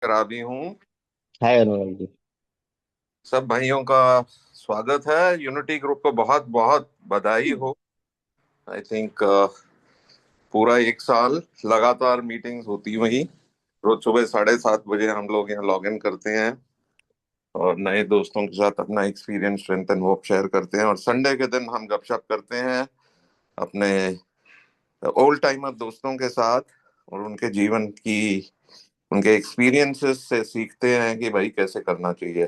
करा भी हूँ। हाय अनुराग जी। सब भाइयों का स्वागत है। यूनिटी ग्रुप को बहुत बहुत बधाई हो। आई थिंक पूरा एक साल लगातार मीटिंग्स होती वही। रोज सुबह 7:30 बजे हम लोग यहाँ लॉग इन करते हैं और नए दोस्तों के साथ अपना experience, strength and hope share करते हैं, और संडे के दिन हम गपशप करते हैं अपने ओल्ड टाइमर दोस्तों के साथ, और उनके जीवन की, उनके एक्सपीरियंसेस से सीखते हैं कि भाई कैसे करना चाहिए।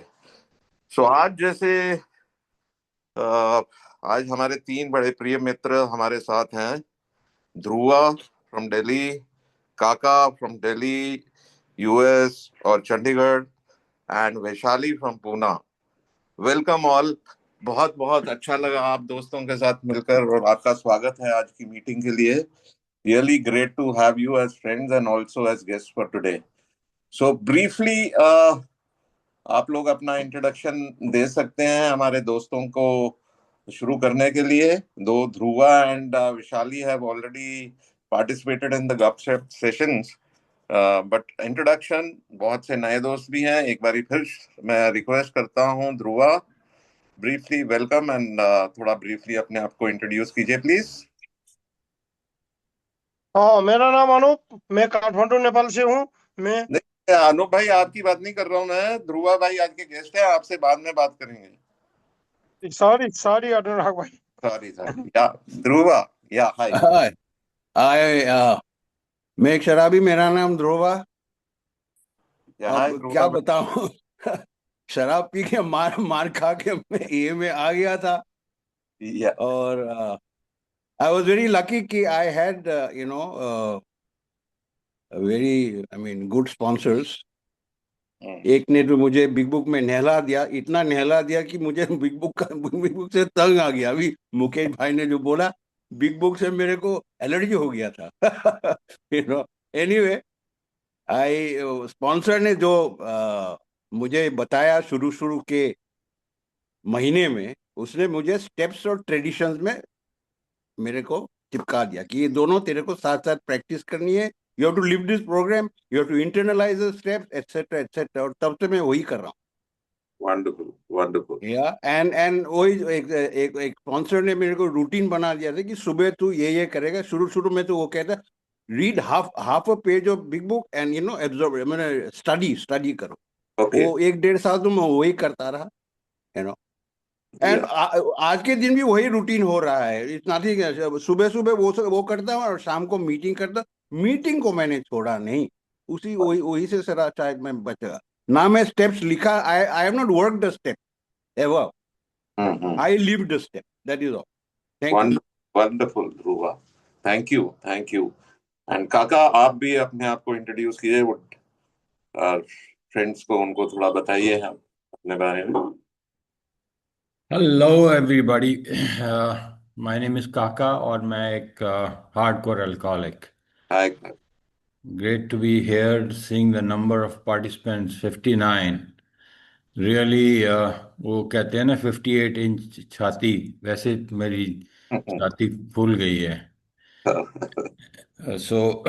सो आज जैसे अ, आज हमारे तीन बड़े प्रिय मित्र हमारे साथ हैं। ध्रुवा फ्रॉम दिल्ली, काका फ्रॉम दिल्ली यूएस और Chandigarh, and Vaishali from Poona. Welcome all. बहुत बहुत अच्छा लगा आप दोस्तों के साथ मिलकर, और आपका स्वागत है आज की मीटिंग के लिए। Really great to have you as friends and also as guest for today. So briefly आप लोग अपना इंट्रोडक्शन दे सकते हैं हमारे दोस्तों को शुरू करने के लिए। दो, Dhruva and Vishali have already participated in the gupshup sessions, but introduction, बहुत से नए दोस्त भी हैं। एक बारी फिर मैं रिक्वेस्ट करता हूं, ध्रुवा, ब्रीफली वेलकम एंड थोड़ा ब्रीफली अपने आप को इंट्रोड्यूस कीजिए प्लीज। हाँ, मेरा नाम अनूप, मैं काठमांडू नेपाल से हूँ। मैं नहीं, अनूप भाई आपकी बात नहीं कर रहा हूं मैं। ध्रुवा भाई आज के गेस्ट हैं, आपसे बाद में बात करेंगे। सॉरी सॉरी अनुराग भाई। सॉरी सॉरी, या ध्रुवा, या हाय। हाय हाय मैं एक शराबी, मेरा नाम ध्रुवा। या हाय अब क्या ध्रुवा। बताऊं। शराब पी के मार मार खा के मैं ये में आ गया था। या और आई वाज वेरी लकी कि I had very I mean good sponsors. एक ने तो मुझे बिग बुक में नहला दिया, इतना नहला दिया कि मुझे बिग बुक से तंग आ गया। अभी मुकेश भाई ने जो बोला, बिग बुक से मेरे को एलर्जी हो गया था। एनीवे, आई स्पॉन्सर ने जो मुझे बताया शुरू शुरू के महीने में, उसने मुझे स्टेप्स और ट्रेडिशंस में मेरे को चिपका दिया कि ये दोनों तेरे को साथ साथ प्रैक्टिस करनी है। You have to live this programme, you have to internalise the steps, etcetera etcetera. और तब से मैं वही कर रहा वंडरफुल वंडरफुल। हूँ। या एंड वही एक एक एक स्पॉन्सर ने मेरे को रूटीन बना दिया था कि सुबह तू ये करेगा। शुरू शुरू में तो वो कहता, read half half a page of big book and absorb, मैंने स्टडी स्टडी करो। ओके। वो एक डेढ़ साल तो मैं वही करता रहा। यू नो एंड या आज के दिन भी वही रूटीन हो रहा है। It's nothing. सुबह सुबह वो करता हूँ और शाम को मीटिंग करता। मीटिंग को मैंने छोड़ा नहीं, उसी वही वही से सरा शायद मैं बचा ना। मैं स्टेप्स लिखा, I I have not work the step ever, hmm. I live the step, that is all. Thank you. Wonderful Dhruva, thank you thank you. And Kaka, आप भी अपने आप को इंट्रोड्यूस कीजिए, वो फ्रेंड्स को, उनको थोड़ा बताइए हम अपने बारे में। Hello everybody. My name is Kaka और मैं एक hardcore alcoholic. Hi. Great to be here, seeing the number of participants 59। Really, वो कहते हैं ना 58 इंच छाती, वैसे मेरी छाती फूल गई है। सो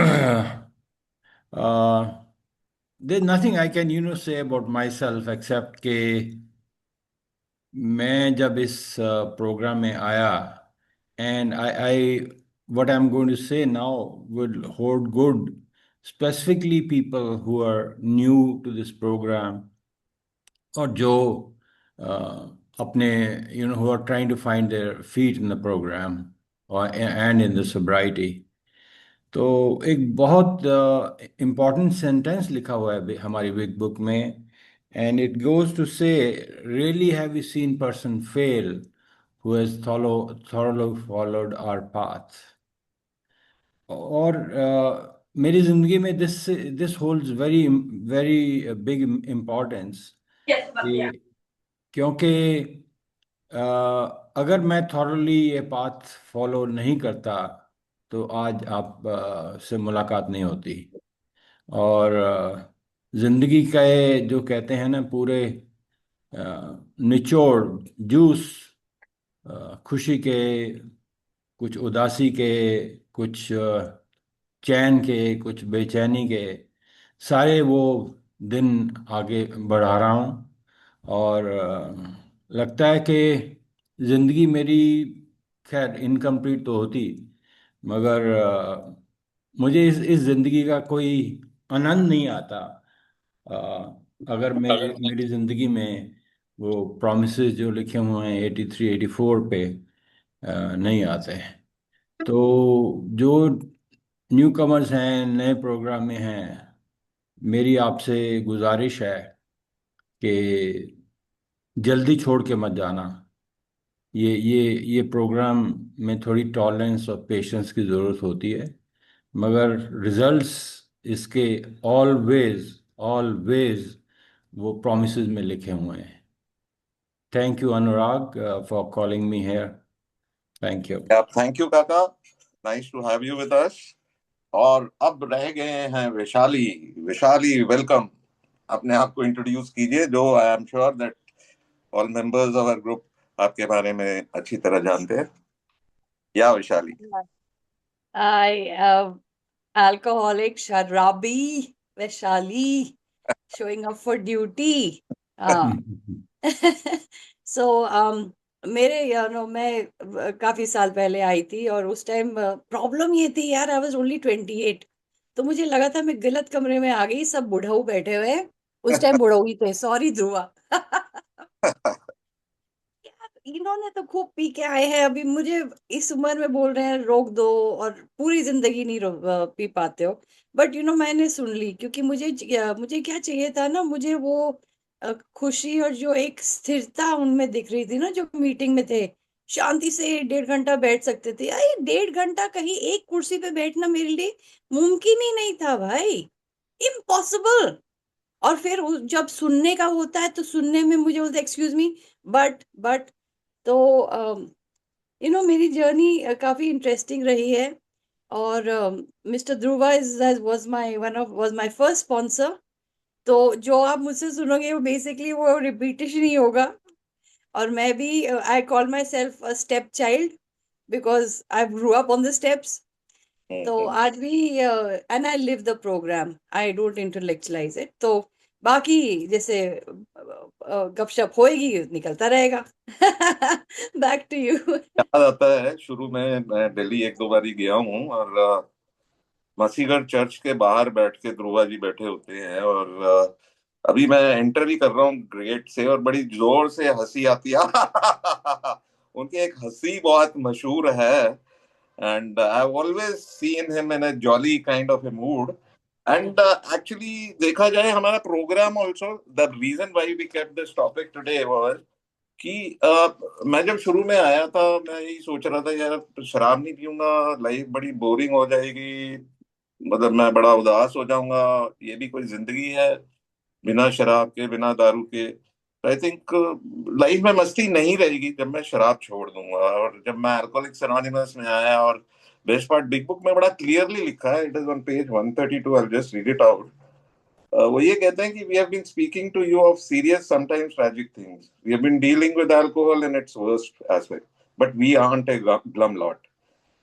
there's nothing I can say about myself except कि मैं जब इस प्रोग्राम में आया, and I what I'm going to say now will hold good specifically people who are new to this program, और जो अपने who are trying to find their feet in the program or and in the sobriety. तो एक बहुत important sentence लिखा हुआ है हमारी बिग बुक में, and it goes to say, really have you seen person fail who has thorough followed our path. और मेरी जिंदगी में this this holds very very big importance. क्योंकि अगर मैं थॉरली ये पाथ फॉलो नहीं करता तो आज आप से मुलाकात नहीं होती। और जिंदगी का ये जो कहते हैं ना, पूरे निचोड़, जूस, खुशी के, कुछ उदासी के, कुछ चैन के, कुछ बेचैनी के, सारे वो दिन आगे बढ़ा रहा हूँ। और लगता है कि ज़िंदगी मेरी खैर इनकम्प्लीट तो होती, मगर मुझे इस ज़िंदगी का कोई आनंद नहीं आता अ, अगर मेरी ज़िंदगी में वो प्रॉमिसेस जो लिखे हुए हैं 83 84 पे नहीं आते हैं। तो जो न्यू कमर्स हैं, नए प्रोग्राम में हैं, मेरी आपसे गुजारिश है कि जल्दी छोड़ के मत जाना। ये प्रोग्राम में थोड़ी टॉलरेंस और पेशेंस की ज़रूरत होती है, मगर रिजल्ट्स इसके ऑलवेज ऑलवेज वो प्रॉमिसेस में लिखे हुए हैं। Thank you Anurag for calling me here. Thank you. Thank you Kaka, nice to have you with us. और अब रह गए हैं वैशाली। वैशाली, वेलकम। अपने आप को इंट्रोड्यूस कीजिए, जो I am sure that all members of our group आपके बारे में अच्छी तरह जानते हैं। या Vaishali. I alcoholic Sharabi Vaishali showing up for duty. So मेरे मैं काफी साल पहले आई थी और उस टाइम प्रॉब्लम ये थी यार, आई वाज ओनली 28। तो मुझे लगा था मैं गलत कमरे में आ गई, सब बुढ़ऊ बैठे हुए हैं। उस टाइम बुढ़ऊ ही थे, सॉरी ध्रुवा। इन्होंने तो खूब पी के आए हैं, अभी मुझे इस उम्र में बोल रहे हैं रोक दो, और पूरी जिंदगी नहीं पी पाते हो। बट मैंने सुन ली, क्योंकि मुझे क्या चाहिए था ना, मुझे वो खुशी और जो एक स्थिरता उनमें दिख रही थी ना, जो मीटिंग में थे। शांति से 1.5 घंटा बैठ सकते थे। अरे 1.5 घंटा कहीं एक कुर्सी पे बैठना मेरे लिए मुमकिन ही नहीं था भाई, इम्पॉसिबल। और फिर जब सुनने का होता है तो सुनने में मुझे बोलते एक्सक्यूज मी, बट तो मेरी जर्नी काफी इंटरेस्टिंग रही है। और mister Dhruva is was my first sponsor. तो जो आप मुझसे सुनोगे वो बेसिकली वो रिपीटेशन ही होगा। और मैं भी I call myself a step child, because I grew up on the steps. तो आज भी and I live the programme, I don't intellectualise it. तो बाकी जैसे गपशप होएगी, निकलता रहेगा। Back to you. याद आता है, शुरू में मैं दिल्ली एक दो बार ही गया हूँ, और मसीगढ़ चर्च के बाहर बैठ के ध्रुवा जी बैठे होते हैं, और अभी मैं एंटर ही कर रहा हूँ गेट से, और बड़ी जोर से हंसी आती है। उनकी एक हंसी बहुत मशहूर है, and I've always seen him in a jolly kind of a mood. And actually, देखा जाए हमारा programme also, the reason why we kept this topic today was कि मैं जब शुरू में आया था, मैं यही सोच रहा था यार शराब नहीं पीऊंगा, लाइफ बड़ी बोरिंग हो जाएगी, मतलब मैं बड़ा उदास हो जाऊंगा, ये भी कोई जिंदगी है बिना शराब के, बिना दारू के। आई थिंक लाइफ में मस्ती नहीं रहेगी जब मैं शराब छोड़ दूंगा। और जब मैं अल्कोहलिक्स अनोनिमस में आया, और बेस्ट पार्ट बिग बुक में बड़ा क्लियरली लिखा है, it is on page 132, I just read it out. वो ये कहते हैं कि we have been speaking to you of serious sometimes tragic things, we have been dealing with alcohol in its worst aspect, but we aren't a glum lot.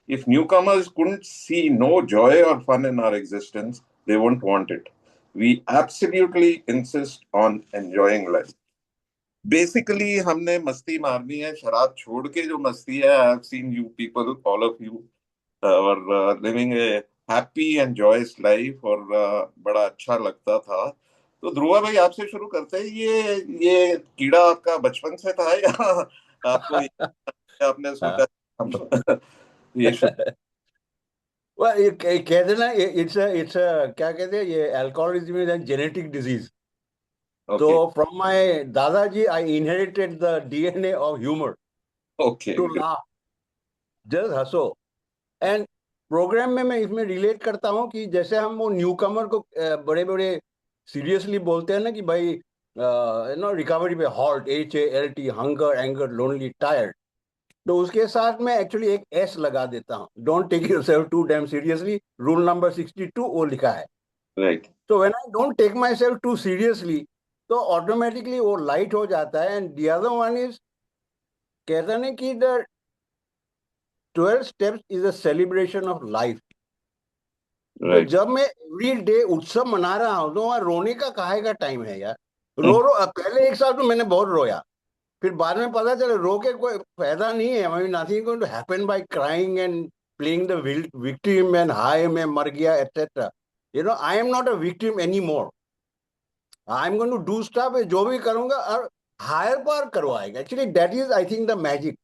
If newcomers couldn't see no joy or fun in our existence, they won't want it. We absolutely insist on enjoying life. Basically, हमने मस्ती मारनी है, शराब छोड़ के जो मस्ती है, I have seen you people, all of you, और living a happy and joyous life, और बड़ा अच्छा लगता था। तो ध्रुवा भाई, आपसे शुरू करते हैं। ये कीड़ा आपका बचपन से था, या आपको आपने सोचा ये well, ये कहते ना, इट्स क्या कहते हैं, ये अल्कोहलिज्म इज जेनेटिक डिजीज। तो ओके फ्रॉम माय दादाजी I inherited the DNA of humour, okay to laugh, just हंसो। एंड प्रोग्राम में मैं इसमें रिलेट करता हूँ कि जैसे हम वो न्यू कमर को बड़े बड़े सीरियसली बोलते हैं ना कि भाई रिकवरी पे halt, HALT, hunger, anger, lonely, tired. तो उसके साथ में एक्चुअली एक एस लगा देता हूँ, don't take yourself too damn seriously, rule number 62 वो लिखा है। राइट। तो when I don't take myself too seriously, तो ऑटोमेटिकली वो लाइट हो जाता है। And the other one is, कहते हैं कि the 12 steps is a celebration of life. तो राइट। जब मैं एवरी डे उत्सव मना रहा हूँ तो वहाँ रोने का काहे का टाइम है यार? रो पहले एक साल तो मैंने बहुत रोया, फिर बाद में पता चला रो के कोई फायदा नहीं है। I mean nothing going to happen by crying and playing the victim and हाय मैं मर गया etcetera. I am not a victim any more. I am going to do stuff, जो भी करूंगा और हायर पावर करवाएगा। Actually that is I think the magic.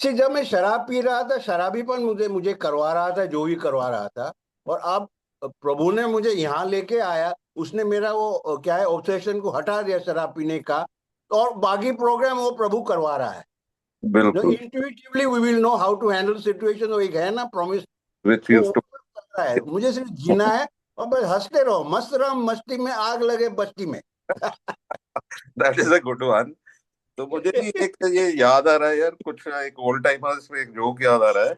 से जब मैं शराब पी रहा था, शराबीपन मुझे मुझे करवा रहा था, जो भी करवा रहा था। और अब प्रभु ने मुझे यहाँ लेके आया, उसने मेरा वो क्या है ऑब्सेशन को हटा दिया शराब पीने का, और बाकी प्रोग्राम वो प्रभु करवा रहा है। बिल्कुल। Intuitively we will know how to handle situation. वो एक है ना प्रॉमिस, विच वो यूज टू कर रहा है। मुझे सिर्फ जीना है और बस हंसते रहो, मस्त रहो, मस्ती में आग लगे बस्ती में। That is a good one. तो मुझे भी एक ये याद आ रहा है यार, कुछ एक ओल्ड टाइमर्स में एक जोक याद आ रहा है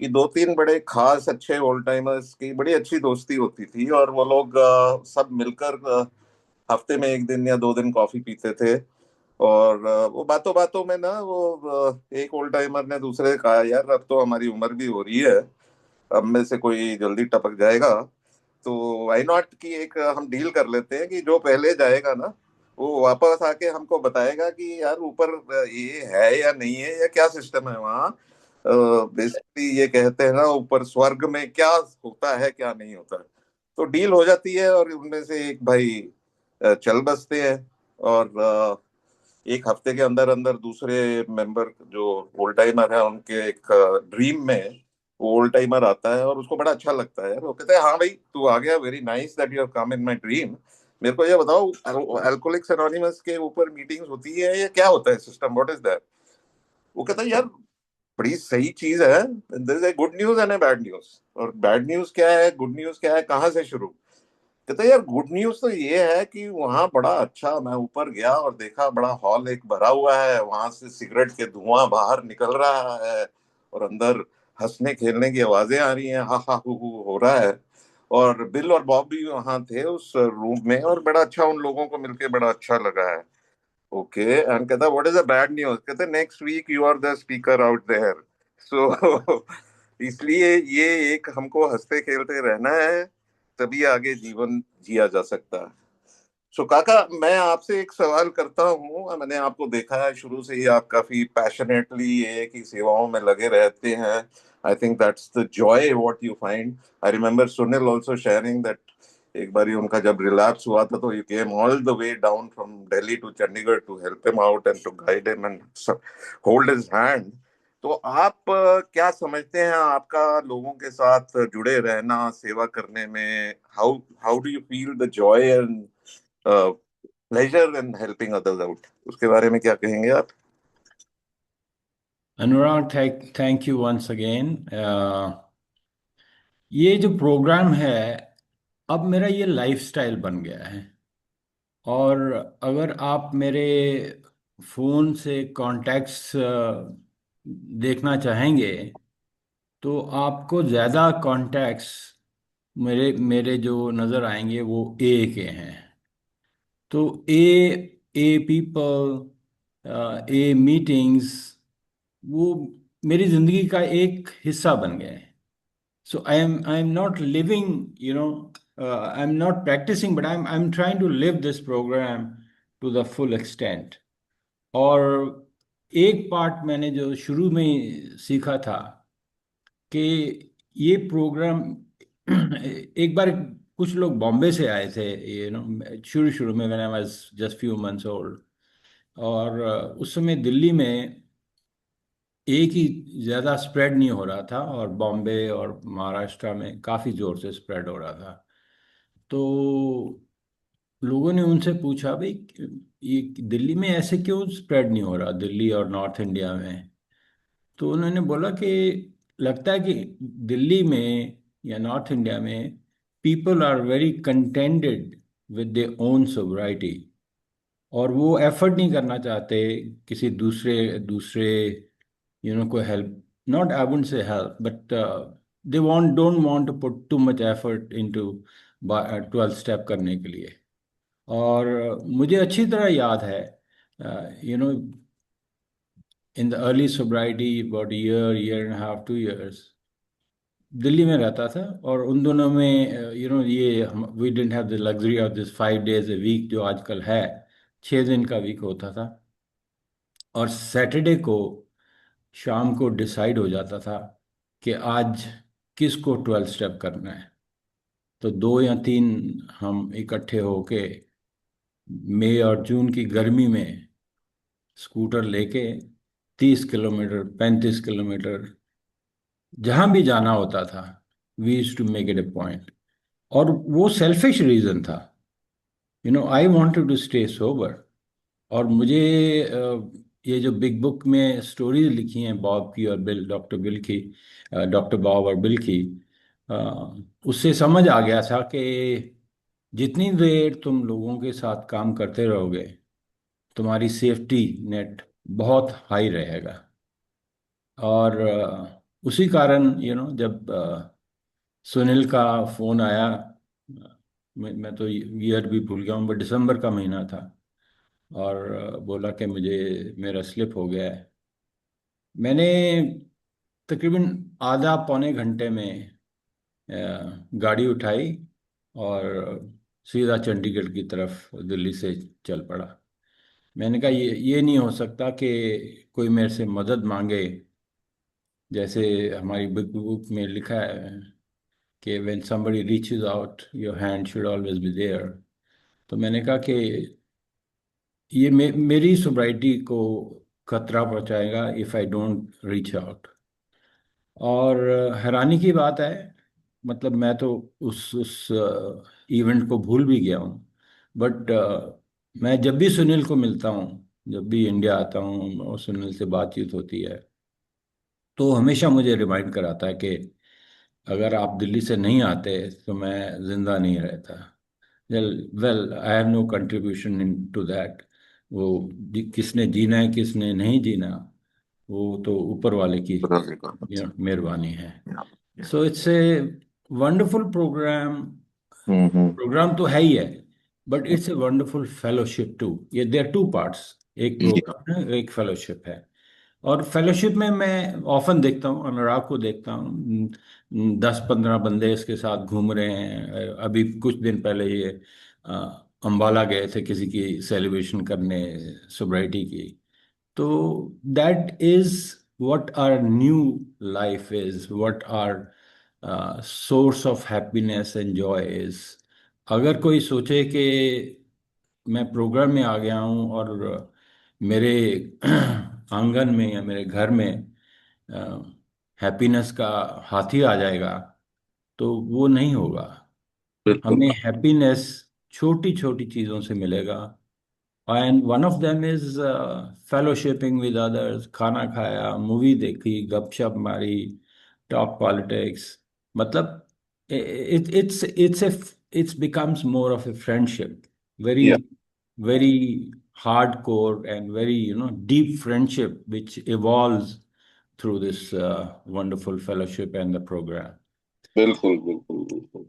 कि दो तीन बड़े खास अच्छे ओल्ड टाइमर्स की बड़ी अच्छी दोस्ती होती थी, और वो लोग सब मिलकर हफ्ते में एक दिन या दो दिन कॉफी पीते थे। और वो बातों बातों में ना वो एक ओल्ड टाइमर ने दूसरे से कहा, यार अब तो हमारी उम्र भी हो रही है, अब में से कोई जल्दी टपक जाएगा, तो वाई नॉट कि एक हम डील कर लेते हैं कि जो पहले जाएगा ना वो वापस आके हमको बताएगा कि यार ऊपर ये है या नहीं है, या क्या सिस्टम है वहाँ। बेसिकली ये कहते हैं ना, ऊपर स्वर्ग में क्या होता है क्या नहीं होता है। तो डील हो जाती है और उनमें से एक भाई चल बसते हैं। और एक हफ्ते के अंदर अंदर दूसरे मेंबर जो ओल्ड टाइमर है उनके एक ड्रीम में वो ओल्ड टाइमर आता है, और उसको बड़ा अच्छा लगता है यार। वो कहते हैं, हाँ भाई तू आ गया, very nice that you have come in my dream. मेरे को ये बताओ, अल्कोहलिक्स एनोनिमस के ऊपर मीटिंग्स होती है या क्या होता है सिस्टम, व्हाट इज दैट? वो कहता है, यार बड़ी सही चीज है, there is a good news and a bad news. और बैड न्यूज क्या है, गुड न्यूज क्या है, कहाँ से शुरू? कहते यार गुड न्यूज तो ये है कि वहां बड़ा अच्छा, मैं ऊपर गया और देखा बड़ा हॉल एक भरा हुआ है, वहां से सिगरेट के धुआं बाहर निकल रहा है, और अंदर हंसने खेलने की आवाजें आ रही हैं, हा हा हु हो रहा है। और बिल और बॉब भी वहां थे उस रूम में, और बड़ा अच्छा उन लोगों को मिलके बड़ा अच्छा लगा है। ओके, एंड कहता what is the bad news? कहते next week you are the speaker out there. So इसलिए ये एक हमको हंसते खेलते रहना है, तभी आगे जीवन जिया जा सकता है। सो काका, मैं आपसे एक सवाल करता हूँ। मैंने आपको देखा है शुरू से ही आप काफी पैशनेटली ये की सेवाओं में लगे रहते हैं। I think that's the joy what you find. I remember Sunil also sharing that एक बार उनका जब रिलैप्स हुआ था तो you came all the way down from Delhi to Chandigarh to help him out and to guide him and hold his hand. तो आप क्या समझते हैं, आपका लोगों के साथ जुड़े रहना, सेवा करने में, how how do you feel the Joy and pleasure in helping others out? उसके बारे में क्या कहेंगे आप? अनुराग, थैंक यू वंस अगेन। ये जो प्रोग्राम है, अब मेरा ये लाइफस्टाइल बन गया है। और अगर आप मेरे फ़ोन से कॉन्टैक्ट्स देखना चाहेंगे, तो आपको ज़्यादा कॉन्टैक्ट्स मेरे मेरे जो नज़र आएंगे वो ए के हैं। तो ए पीपल, ए मीटिंग्स, वो मेरी ज़िंदगी का एक हिस्सा बन गए हैं। So I am not living, I'm not practicing, but I'm trying to live this program to the full extent. और एक पार्ट मैंने जो शुरू में ही सीखा था कि ये प्रोग्राम एक बार कुछ लोग बॉम्बे से आए थे, शुरू शुरू में, when I was just few months old. और उस समय दिल्ली में एक ही ज़्यादा स्प्रेड नहीं हो रहा था, और बॉम्बे और महाराष्ट्र में काफ़ी ज़ोर से स्प्रेड हो रहा था। तो लोगों ने उनसे पूछा, भाई ये दिल्ली में ऐसे क्यों स्प्रेड नहीं हो रहा, दिल्ली और नॉर्थ इंडिया में? तो उन्होंने बोला कि लगता है कि दिल्ली में या नॉर्थ इंडिया में people are very contented with their own sobriety, और वो एफर्ट नहीं करना चाहते किसी दूसरे दूसरे को help, not I wouldn't say help, but they want don't want to put too much effort into 12 step करने के लिए। और मुझे अच्छी तरह याद है, you know in the early sobriety, about year and half 2 years, Delhi में रहता था, और उन दोनों में ये we didn't have the luxury of this 5 days a week जो आजकल है। 6 दिन का वीक होता था, और सैटरडे को शाम को डिसाइड हो जाता था कि आज किसको 12 स्टेप करना है। तो 2 या 3 हम इकट्ठे होके मई और जून की गर्मी में स्कूटर लेके 30 किलोमीटर 35 किलोमीटर जहां भी जाना होता था, we used to make it a point. और वो सेल्फिश रीजन था, I wanted to stay sober. और मुझे ये जो बिग बुक में स्टोरीज लिखी हैं बॉब की और बिल, डॉक्टर बिल की, डॉक्टर बॉब और बिल की, अ, उससे समझ आ गया था कि जितनी देर तुम लोगों के साथ काम करते रहोगे, तुम्हारी सेफ्टी नेट बहुत हाई रहेगा। और उसी कारण जब सुनील का फोन आया, मैं तो ईयर भी भूल गया हूँ, बट दिसंबर का महीना था, और बोला कि मुझे मेरा स्लिप हो गया है। मैंने तकरीबन आधा पौने घंटे में गाड़ी उठाई और सीधा चंडीगढ़ की तरफ दिल्ली से चल पड़ा। मैंने कहा ये नहीं हो सकता कि कोई मेरे से मदद मांगे, जैसे हमारी बिग बुक में लिखा है कि when somebody reaches out your hand should always be there। तो मैंने कहा कि ये मेरी सोब्राइटी को खतरा पहुंचाएगा if I don't reach out. और हैरानी की बात है, मतलब मैं तो उस इवेंट को भूल भी गया हूँ, बट मैं जब भी सुनील को मिलता हूँ, जब भी इंडिया आता हूँ और सुनील से बातचीत होती है, तो हमेशा मुझे रिमाइंड कराता है कि अगर आप दिल्ली से नहीं आते तो मैं जिंदा नहीं रहता। Well I have no contribution in to that. वो किसने जीना है किसने नहीं जीना, वो तो ऊपर वाले की मेहरबानी है। So it's a wonderful programme. Hmm. Programme तो है ही है, but it's a wonderful fellowship too. ये देयर टू पार्ट्स, एक प्रोग्राम है एक फेलोशिप है। और फेलोशिप में मैं ऑफन देखता हूँ, अनुराग को देखता हूँ, 10-15 बंदे इसके साथ घूम रहे हैं। अभी कुछ दिन पहले ये अ, अंबाला गए थे किसी की सेलिब्रेशन करने, सोब्राइटी की। तो that is what our new life is, what our source of happiness and joy is. अगर कोई सोचे कि मैं प्रोग्राम में आ गया हूँ और मेरे आंगन में या मेरे घर में हैप्पीनेस का हाथी आ जाएगा, तो वो नहीं होगा। बिल्कुल। हमें हैप्पीनेस छोटी छोटी चीज़ों से मिलेगा, and one of them is fellowshipping with others. खाना खाया, मूवी देखी, गपशप मारी, टॉक पॉलिटिक्स। मतलब it's becomes more of a friendship, very yeah very hardcore and very deep friendship which evolves through this wonderful fellowship and the program। बिल्कुल बिल्कुल बिल्कुल।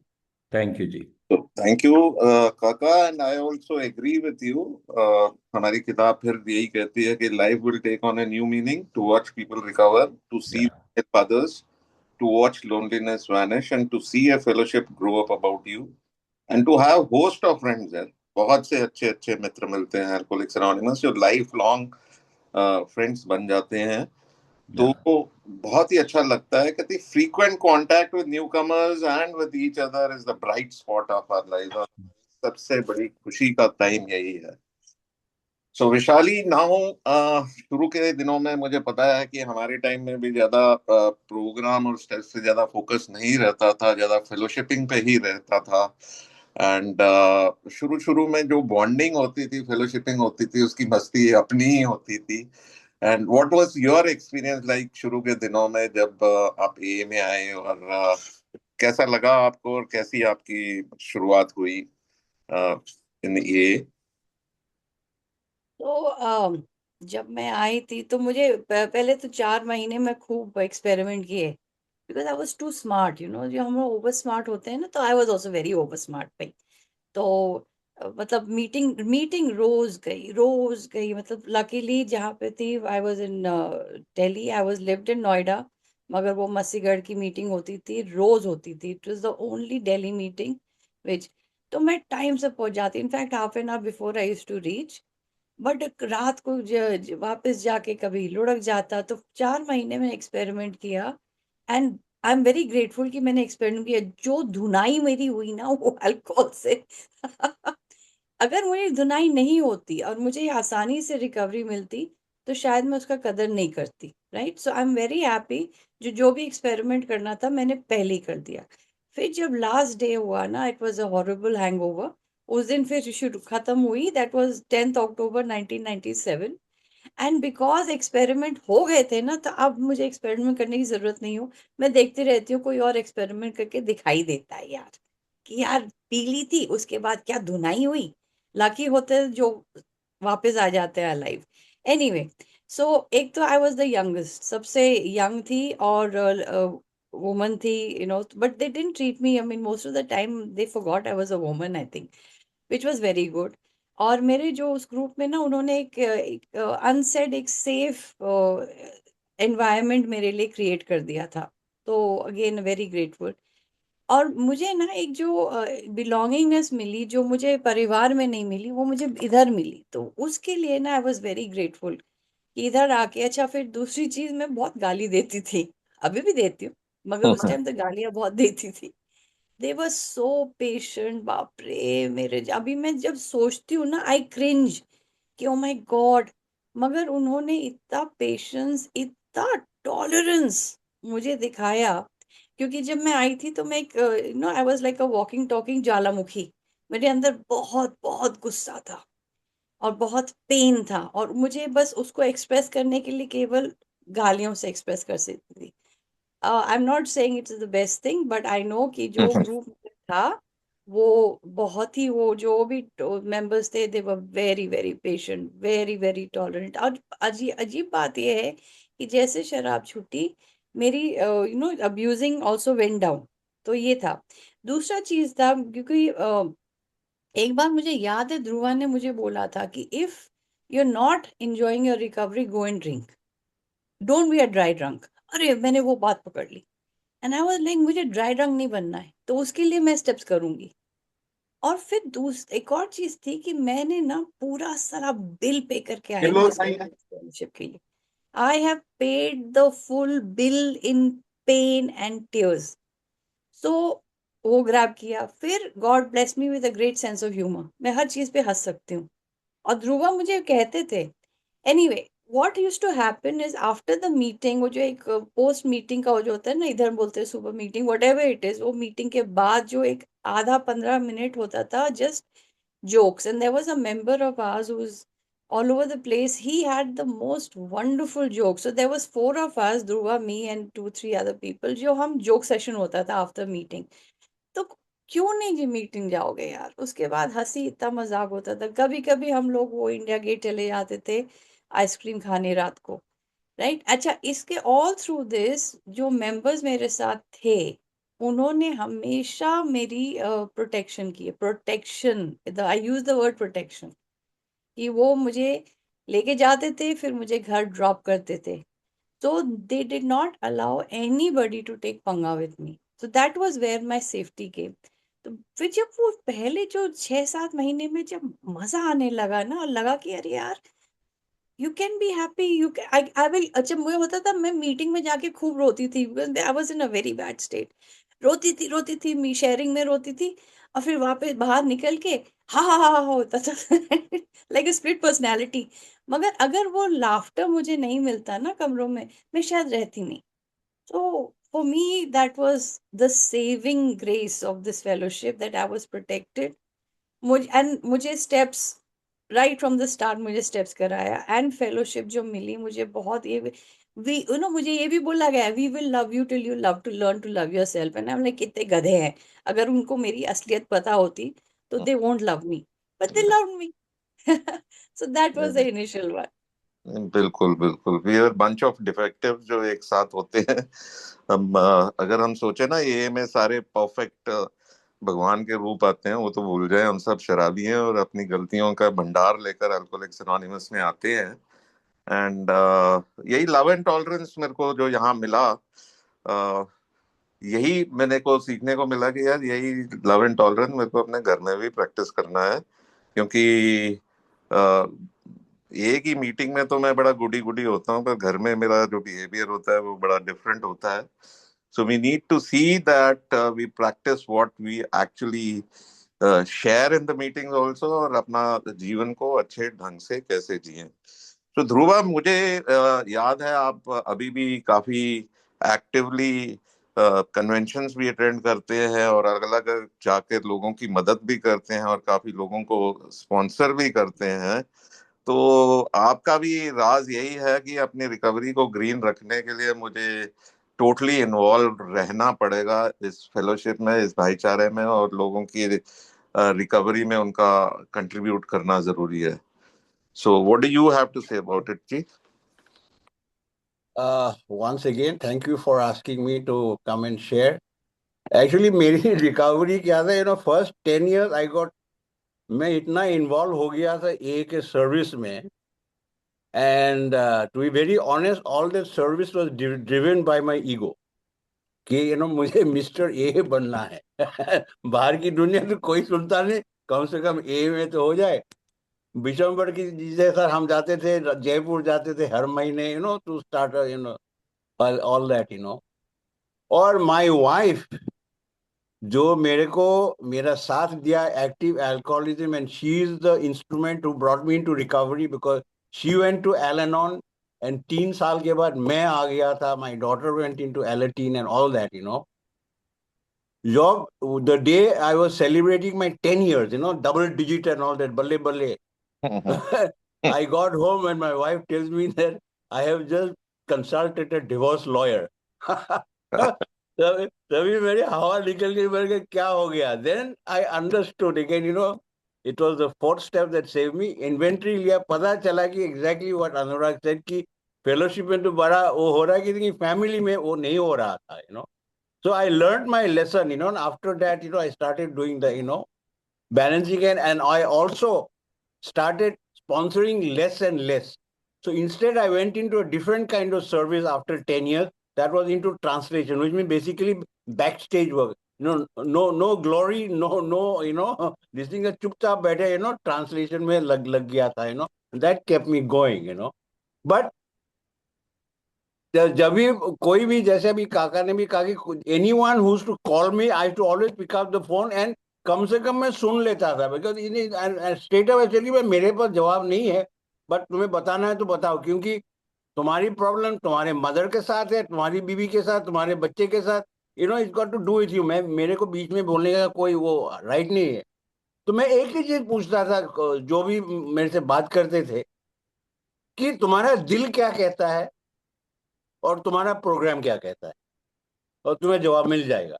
Thank you जी। तो थैंक यू काका, and I also agree with you. हमारी किताब फिर यही कहती है कि life will take on a new meaning to watch people recover, to see Yeah, help others, to watch loneliness vanish, and to see a fellowship grow up about you, and to have host of friends है। बहुत से अच्छे अच्छे मित्र मिलते हैं Alcoholics Anonymous, जो life long friends बन जाते हैं। तो yeah, बहुत ही अच्छा लगता है कहती frequent contact with newcomers and with each other is the bright spot of our life. और सबसे बड़ी खुशी का टाइम यही है। सो विशाली, नाउ शुरू के दिनों में मुझे पता है कि हमारे टाइम में भी ज्यादा प्रोग्राम और स्टेज से ज्यादा फोकस नहीं रहता था, ज्यादा फेलोशिपिंग पे ही रहता था। एंड शुरू शुरू में जो बॉन्डिंग होती थी, फेलोशिपिंग होती थी, उसकी मस्ती अपनी ही होती थी। And what was your experience like शुरू के दिनों में जब आप ए में आए, और कैसा लगा आपको, और कैसी आपकी शुरुआत हुई इन ए? तो जब मैं आई थी तो मुझे पहले तो 4 महीने में खूब एक्सपेरिमेंट किए, because I was too smart, जो हम लोग ओवर स्मार्ट होते हैं ना, तो I was also very over smart भाई। तो मतलब मीटिंग मीटिंग रोज गई, मतलब लकीली जहाँ पे थी, I was in Delhi, I was lived in Noida. मगर वो मसीगढ़ की मीटिंग होती थी, रोज होती थी। It was the only Delhi meeting which, तो मैं टाइम से पहुंच जाती, in fact half an hour before I used to reach. But रात को वापस जाके कभी लुढ़क जाता। तो 4 महीने में एक्सपेरिमेंट किया, and I am very grateful कि मैंने एक्सपेरिमेंट किया। जो धुनाई मेरी हुई ना वो अल्कोहल से। अगर मुझे धुनाई नहीं होती और मुझे आसानी से रिकवरी मिलती, तो शायद मैं उसका कदर नहीं करती। Right, so I am very happy, जो भी एक्सपेरिमेंट करना था मैंने पहले ही कर दिया। फिर जब लास्ट डे हुआ ना, it was a horrible hangover. उस दिन फिर शुरू खत्म हुई, that was 10th October 1997। And because experiment हो गए थे ना, तो अब मुझे एक्सपेरिमेंट करने की जरूरत नहीं हो। मैं देखती रहती हूँ, कोई और एक्सपेरिमेंट करके दिखाई देता है यार, कि यार पी ली थी उसके बाद क्या धुनाई हुई। लकी होते हैं जो वापस आ जाते हैं लाइव। एनीवे, सो एक तो आई वाज द यंगेस्ट, सबसे यंग थी, और वुमन थी, but they didn't treat me, I mean most of the time they forgot I was a woman, I think, which was very good. और मेरे जो उस ग्रुप में ना, उन्होंने एक अनसेड, एक सेफ एनवायरनमेंट मेरे लिए क्रिएट कर दिया था। तो अगेन वेरी ग्रेटफुल। और मुझे ना एक जो बिलोंगिंगनेस मिली, जो मुझे परिवार में नहीं मिली, वो मुझे इधर मिली। तो उसके लिए ना आई वाज वेरी ग्रेटफुल कि इधर आके। अच्छा, फिर दूसरी चीज, मैं बहुत गाली देती थी, अभी भी देती हूँ, मगर उस टाइम तो गालियां बहुत देती थी। दे वर सो पेशेंट, बाप रे मेरे। अभी मैं जब सोचती हूँ ना, आई क्रिंज कि ओ माय गॉड। मगर उन्होंने इतना पेशेंस, इतना टॉलरेंस मुझे दिखाया। क्योंकि जब मैं आई थी तो मैं एक, आई was like a walking talking ज्वालामुखी। मेरे अंदर बहुत बहुत गुस्सा था और बहुत पेन था, और मुझे बस उसको एक्सप्रेस करने के लिए केवल गालियों से एक्सप्रेस कर सकती थी। आई am not saying it's the best thing, but I know कि जो ग्रुप था, वो बहुत ही, वो जो भी मेंबर्स थे, they were very very patient, very very tolerant. और अजीब अजीब बात यह है कि जैसे शराब छूटी, मेरी अब्यूजिंग ऑल्सो वेंट डाउन। तो ये था। दूसरा चीज था, क्योंकि एक बार मुझे याद है, ध्रुवा ने मुझे बोला था कि if you are not enjoying your recovery, go and drink, don't be a dry drunk. अरे मैंने वो बात पकड़ ली, एंड आई वाज लाइक, मुझे ड्राई ड्रंक नहीं बनना है, तो उसके लिए मैं स्टेप्स करूंगी। और फिर एक और चीज थी कि मैंने ना पूरा सारा बिल पे करके आई थी इस स्कॉलरशिप के लिए। I have paid the full bill in pain and tears. So वो ग्रैब किया। फिर God bless me with a great sense of humour, मैं हर चीज पे हंस सकती हूँ। और ध्रुवा मुझे कहते थे। Anyway, what used to happen is, after the meeting, वो जो एक पोस्ट मीटिंग का वो जो होता है ना, इधर बोलते हैं सुबह meeting, what ever it is, वो मीटिंग के बाद जो एक आधा 15 मिनट होता था, just jokes. And there was a member of ours who's all over the place. He had the most wonderful jokes. So there was four of us, Dhruva, me, and 2 3 other people, जो हम joke session होता था after meeting। तो क्यों नहीं जी meeting जाओगे यार, उसके बाद हंसी, इतना मजाक होता था। कभी कभी हम लोग वो इंडिया गेट चले जाते थे आइसक्रीम खाने रात को। राइट, अच्छा, इसके ऑल थ्रू दिस जो मेंबर्स मेरे साथ थे, उन्होंने हमेशा मेरी प्रोटेक्शन की, protection, I use the word protection, कि वो मुझे लेके जाते थे, फिर मुझे घर ड्रॉप करते थे। So they did not allow anybody to take पंगा with me. So that was where my safety came. तो फिर जब वो पहले जो 6 7 महीने में जब मजा आने लगा ना, और लगा कि अरे यार, you can be happy, you can, I will. अच्छा, मुझे होता था, मैं मीटिंग में जाके खूब रोती थी, because I was in a very bad state. रोती थी मी शेयरिंग में रोती थी, और फिर वापस बाहर निकल के हा होता था। Like a split personality. मगर अगर वो लाफ्टर मुझे नहीं मिलता ना कमरों में, मैं शायद रहती नहीं। So for me, that was the saving grace of this fellowship, that I was protected. मुझे steps, right from the start मुझे स्टेप्स कराया, एंड फेलोशिप जो मिली मुझे बहुत, ये वी मुझे ये भी बोला गया, we will love you till you love to learn to love yourself. And हम कितने गधे हैं, अगर उनको मेरी असलियत पता होती तो they won't love me, but they love me. So that was the initial one. बिल्कुल बिल्कुल, we are bunch of defective जो एक साथ होते हैं। हम अगर हम सोचे ना ये में सारे परफेक्ट भगवान के रूप आते हैं, वो तो भूल जाए, हम सब शराबी हैं और अपनी गलतियों का भंडार लेकर अल्कोहलिक्स एनोनिमस में आते हैं। एंड यही लव एंड टॉलरेंस मेरे को जो यहाँ मिला, यही मैंने को सीखने को मिला कि यार यही लव एंड टॉलरेंस मेरे को अपने घर में भी प्रैक्टिस करना है, क्योंकि अ, एक ही मीटिंग में तो मैं बड़ा गुडी गुडी होता हूँ, पर घर में मेरा जो बिहेवियर होता है वो बड़ा डिफरेंट होता है. So we need to see that we practise what we actually share in the meetings also, और अपना जीवन को अच्छे ढंग से कैसे जिए. तो ध्रुवा, मुझे याद है आप अभी भी काफी एक्टिवली कन्वेंशंस भी अटेंड करते हैं और अलग अलग जाके लोगों की मदद भी करते हैं और काफी लोगों को स्पॉन्सर भी करते हैं. तो आपका भी राज यही है कि अपनी रिकवरी को ग्रीन रखने के लिए मुझे टोटली इन्वॉल्व रहना पड़ेगा इस फेलोशिप में, इस भाईचारे में, और लोगों की रिकवरी में उनका कंट्रीब्यूट करना जरूरी है. So what do you have to say about it जी? Once again, thank you for asking me to come and share. Actually, मेरी रिकवरी क्या था, फर्स्ट 10 years I got, मैं इतना इन्वॉल्व हो गया था ए के सर्विस में. And to be very honest, all that service was driven by my ego कि मुझे मिस्टर ए बनना है. बाहर की दुनिया तो कोई सुनता नहीं, कम से कम ए में तो हो जाए. बिशंबर की जिसे सर हम जाते थे, जयपुर जाते थे हर महीने, टू स्टार्ट, ऑल दैट, और माय वाइफ जो मेरे को मेरा साथ दिया active alcoholism, and she is the instrument who brought me into recovery, because she went to Al-Anon, and 3 साल के बाद मैं आ गया था. My daughter went into Alateen and all that, Job, the day I was celebrating my 10 years, double digit and all that, balle balle. I got home and my wife tells me that I have just consulted a divorce lawyer. तभी मेरी हवा निकल गई, मेरे को क्या हो गया. Then I understood again, it was the fourth step that saved me. Inventory लिया, पता चला कि exactly what Anurag said कि फेलोशिप में तो बड़ा वो हो रहा है कि फैमिली में वो नहीं हो रहा था. So I learned my lesson, and after that, I started doing the, balancing, and I also started sponsoring less and less. So instead, I went into a different kind of service after 10 years that was into translation, which means basically backstage work. No glory, no, this thing is chupchap better, translation में लग गया था, that kept me going, But जब भी कोई भी, जैसे अभी काका ने भी कहा कि anyone who to call me, I to always pick up the phone, and कम से कम मैं सुन लेता था, बिकॉज स्ट्रेट अवे चलिए मेरे पास जवाब नहीं है, बट तुम्हें बताना है तो बताओ, क्योंकि तुम्हारी प्रॉब्लम तुम्हारे मदर के साथ है, तुम्हारी बीवी के साथ, तुम्हारे बच्चे के साथ, it's got to do with you. मैं, मेरे को बीच में बोलने का कोई वो राइट नहीं है. तो मैं एक ही चीज पूछता था जो भी मेरे से बात करते थे, कि तुम्हारा दिल क्या कहता है और तुम्हारा प्रोग्राम क्या कहता है, और तुम्हें जवाब मिल जाएगा.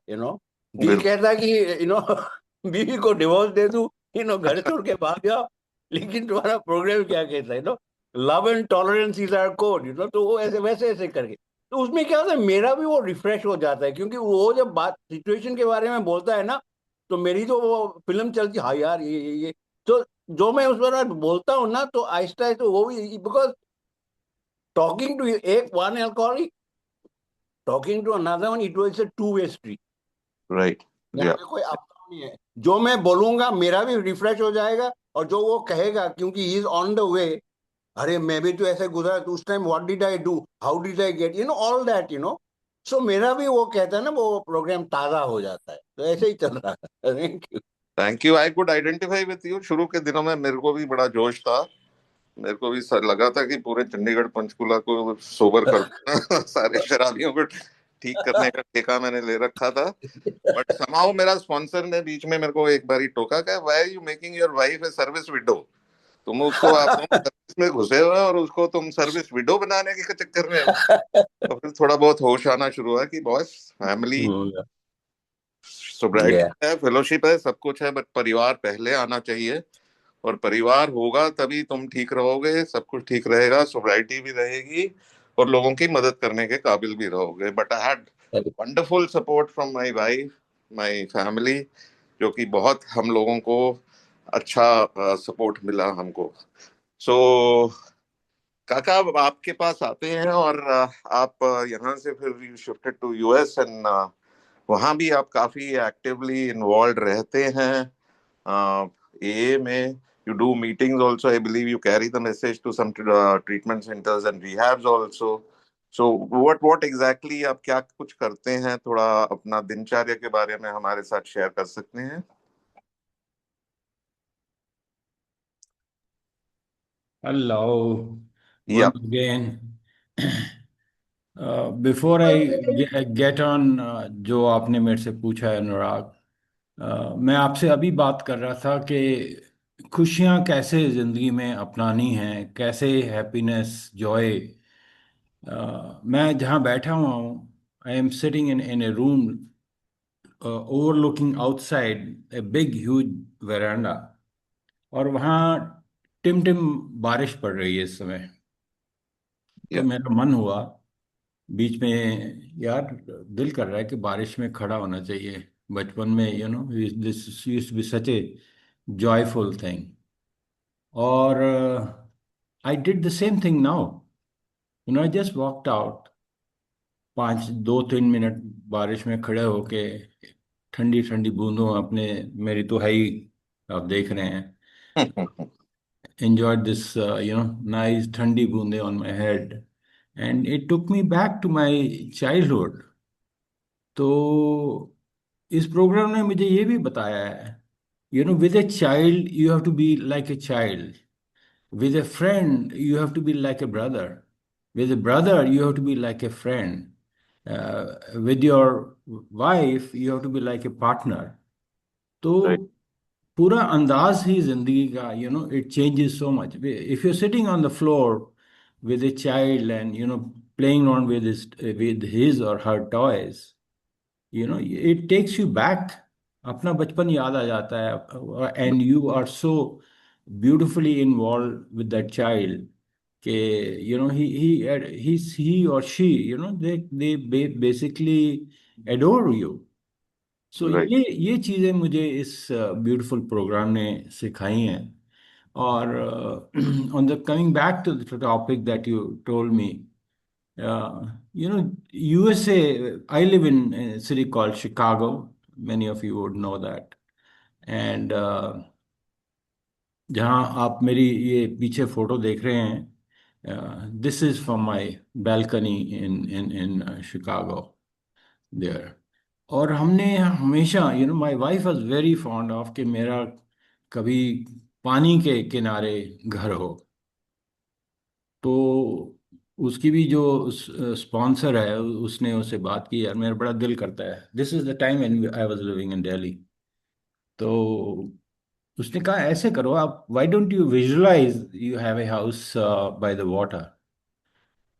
दिल कहता है कि बीवी को डिवोर्स दे दूं, घर छोड़ के भाग जाओ, लेकिन तुम्हारा प्रोग्राम क्या कहता है, love and tolerance is our code, तो वो ऐसे वैसे ऐसे करके, तो उसमें क्या होता है, मेरा भी वो रिफ्रेश हो जाता है, क्योंकि वो जब बात सिचुएशन के बारे में बोलता है ना, तो मेरी तो वो फिल्म चलती, हाँ यार ये तो जो मैं उस बार बोलता हूँ ना, तो आहिस्ता आहिस्ता वो भी, बिकॉज टॉकिंग टू एक one alcoholic, talking to another one, it was a two-way street. Right. यहाँ पे कोई अपना नहीं है. जो मैं बोलूंगा मेरा भी रिफ्रेश हो जाएगा, और जो वो कहेगा, क्योंकि he is on the way, अरे मैं भी तो ऐसे गुजरा, तो उस time what did I do, how did I get, all that, so मेरा भी वो कहता है ना, वो प्रोग्राम ताजा हो जाता है. तो ऐसे ही चल रहा है. Thank you. Thank you. I could identify with you. शुरू के दिनों में मेरे को भी बड़ा जोश था. मेरे को भी लगा था कि पूरे चंडीगढ़ पंचकुला को सोबर कर देना. सारे शराबियों को ठीक करने का ठेका मैंने ले रखा था. बट समाओ मेरा स्पॉन्सर ने बीच में मेरे को एक बार ही टोका कि why are you making your wife a service widow. तुम उसको आप सर्विस में घुसे हुए और उसको तुम सर्विस विडो बनाने के चक्कर में. तो फिर थोड़ा बहुत होश आना शुरू हुआ कि बॉस, फैमिली, सोब्राइटी है, फेलोशिप है, सब कुछ है, बट परिवार पहले आना चाहिए. और परिवार होगा तभी तुम ठीक रहोगे, सब कुछ ठीक रहेगा, सोब्राइटी भी रहेगी, और लोगों की मदद करने के काबिल भी रहोगे. But I had wonderful support from my wife, my family, जो कि बहुत हम लोगों को अच्छा सपोर्ट मिला हमको. सो काका अब आपके पास आते हैं और आप यहाँ से फिर you shifted to US and वहाँ भी आप काफी एक्टिवली इन्वॉल्व रहते हैं AA में. You do meetings also. I believe you carry the message to some treatment centers and rehabs also. So what exactly आप क्या कुछ करते हैं, थोड़ा अपना दिनचर्या के बारे में हमारे साथ शेयर कर सकते हैं? Hello, या once again. Before I get on, जो आपने मेरे से पूछा है अनुराग, मैं आपसे अभी बात कर रहा था कि खुशियाँ कैसे ज़िंदगी में अपनानी हैं, कैसे हैप्पीनेस, जॉय. मैं जहाँ बैठा हुआ हूँ, I am sitting in A room overlooking outside a big huge veranda. और वहाँ टिम टिम बारिश पड़ रही है इस समय. तो या मेरा मन हुआ बीच में, यार दिल कर रहा है कि बारिश में खड़ा होना चाहिए. बचपन में this used to be such a joyful thing. और I did the same thing now. I just walked out, 2-3 minute बारिश में खड़े होके ठंडी ठंडी बूंदों अपने, मेरी तो है ही, आप देख रहे हैं, enjoyed this nice ठंडी बूंदे on my head, and it took me back to my childhood. तो इस प्रोग्राम ने मुझे ये भी बताया है, with a child you have to be like a child, with a friend you have to be like a brother, with a brother you have to be like a friend, with your wife you have to be like a partner. तो right. पूरा अंदाज ही जिंदगी का, it changes so much. If you sitting on the floor with a child and playing on with his or her toys, it takes you back. अपना बचपन याद आ जाता है, and you are so beautifully involved with that child कि he or she, they basically adore you. So right. ये चीज़ें मुझे इस ब्यूटीफुल प्रोग्राम ने सिखाई हैं. और on the coming back to the topic that you told me, USA, I live in a city called Chicago. Many of you would know that. And जहाँ आप मेरी ये पीछे फोटो देख रहे हैं, this is from my balcony in Chicago there. और हमने हमेशा, my wife was very fond of कि मेरा कभी पानी के किनारे घर हो. तो उसकी भी जो स्पॉन्सर है उसने उससे बात की, यार मेरा बड़ा दिल करता है. This is the time when I was living in Delhi. तो उसने कहा ऐसे करो आप, why don't you visualise you have a house by the water.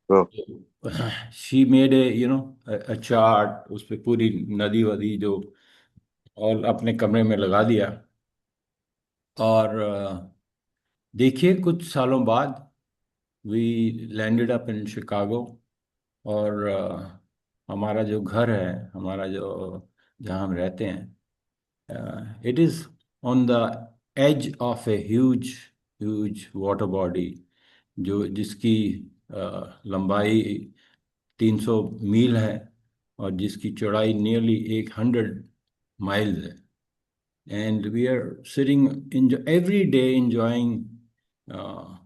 तो शी मेड ए चार्ट, उस पे पूरी नदी वदी जो, और अपने कमरे में लगा दिया. और देखिए कुछ सालों बाद we landed up in Chicago. और हमारा जो घर है, हमारा जो, जहाँ हम रहते हैं, it is on the edge of a huge huge water body, जिसकी लंबाई 300 मील है और जिसकी चौड़ाई नियरली 100 माइल्स है. And we are sitting every day enjoying uh,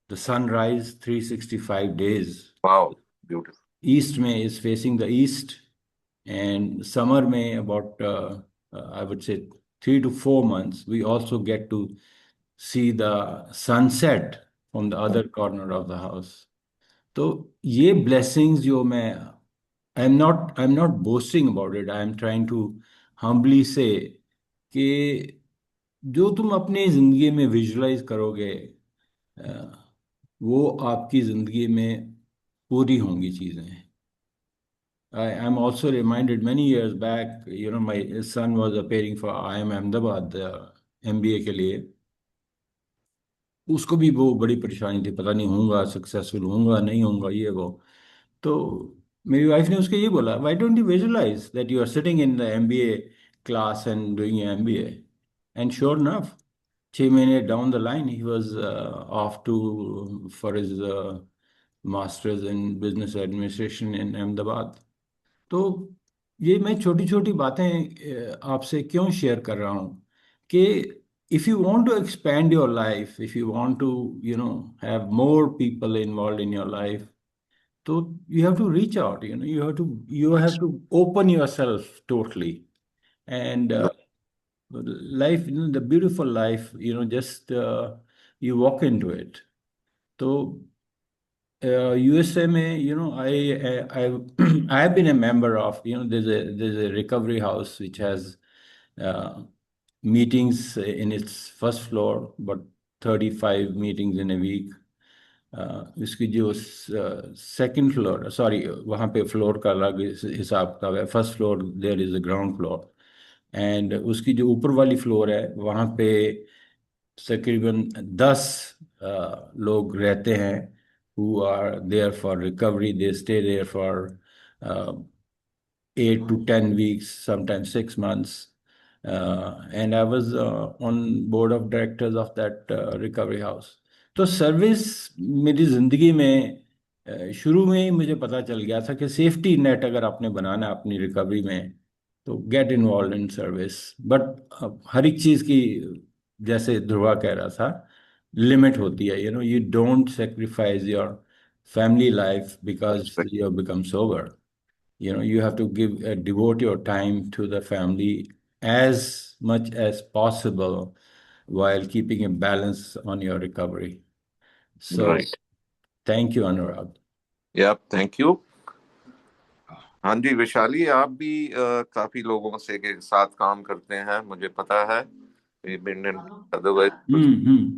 the sunrise 365 days. Wow, beautiful. East May is facing the east, and summer May, about I would say 3 to 4 months, we also get to see the sunset from the other corner of the house. तो ये blessings जो मैं, I'm not boasting about it. I'm trying to humbly say कि जो तुम अपनी जिंदगी में विजुलाइज करोगे, वो आपकी जिंदगी में पूरी होंगी चीजें. I am also reminded many years back, my son was appearing for IIM Ahmedabad, MBA के लिए. उसको भी वो बड़ी परेशानी थी, पता नहीं होऊंगा, सक्सेसफुल होऊंगा नहीं होऊंगा, ये वो. तो मेरी वाइफ ने उसको ये बोला, why don't you visualise that you are sitting in the MBA class and doing MBA. And sure enough, 6 महीने down the line he was off to for his masters in business administration in Ahmedabad. तो ये मैं छोटी छोटी बातें आपसे क्यों share कर रहा हूँ कि if you want to expand your life, if you want to, have more people involved in your life, so you have to reach out, you have to open yourself totally. And life, the beautiful life, just you walk into it. So USA में, I have been a member of, there's a recovery house which has uh, meetings in its first floor, but 35 meetings in a week. इसकी जो second floor, sorry, वहाँ पे floor का अलग हिसाब का है। First floor there is a ground floor, and उसकी जो ऊपर वाली फ्लोर है वहाँ पे तकरीबन 10 लोग रहते हैं who are there for recovery. They stay there for uh, 8 to 10 weeks, sometimes 6 months. And I was on board of directors of that recovery house. तो सर्विस मेरी जिंदगी में शुरू में ही मुझे पता चल गया था कि सेफ्टी नेट अगर आपने बनाना है अपनी रिकवरी में, तो get involve in service. But हर एक चीज की, जैसे ध्रुवा कह रहा था, लिमिट होती है। You don't sacrifice your family life because you have become sober. You have to devote your time to the family as much as possible while keeping a balance on your recovery. So right. thank you, Anurag. या thank you. हाँ जी वैशाली, आप भी काफी लोगों से के साथ काम करते हैं, मुझे पता है। अदरवाइज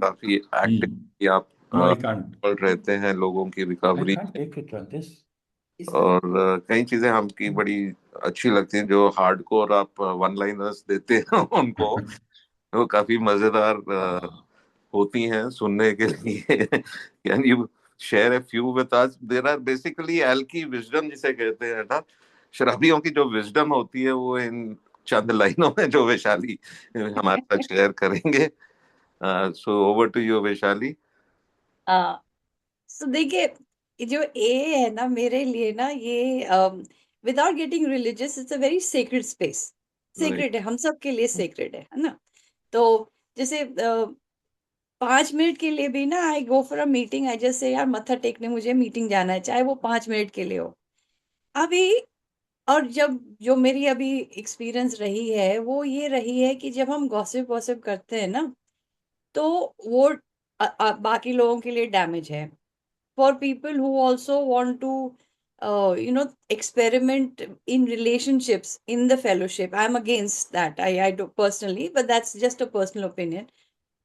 काफी एक्टिव आप No, I can't. रहते हैं लोगों की I recovery can't take it on this. और कई चीजें हमकी बड़ी अच्छी लगती हैं जो हार्डकोर आप वन लाइनर्स देते हैं उनको, वो काफी मजेदार होती हैं सुनने के लिए। Can you share a few with us? There are basically एल्की विजडम जिसे कहते हैं ना, शराबियों की जो विजडम होती है वो इन चंद लाइनों में जो वैशाली हमारे साथ शेयर करेंगे। So over to you Vaishali. So देखिए, ये जो ए है ना, मेरे लिए ना, ये without getting religious, it's a very sacred space. Sacred है, हम सब के लिए सेक्रेड है ना। तो जैसे 5 मिनट के लिए भी ना, I go for a meeting, I just say यार मत्था टेकने मुझे मीटिंग जाना है, चाहे वो 5 मिनट के लिए हो। अभी, और जब जो मेरी अभी एक्सपीरियंस रही है वो ये रही है कि जब हम गॉसिप वॉसिप करते हैं ना, तो वो बाकी लोगों के लिए डैमेज है। For people who also want to experiment in relationships in the fellowship, I'm against that. I do personally, but that's just a personal opinion.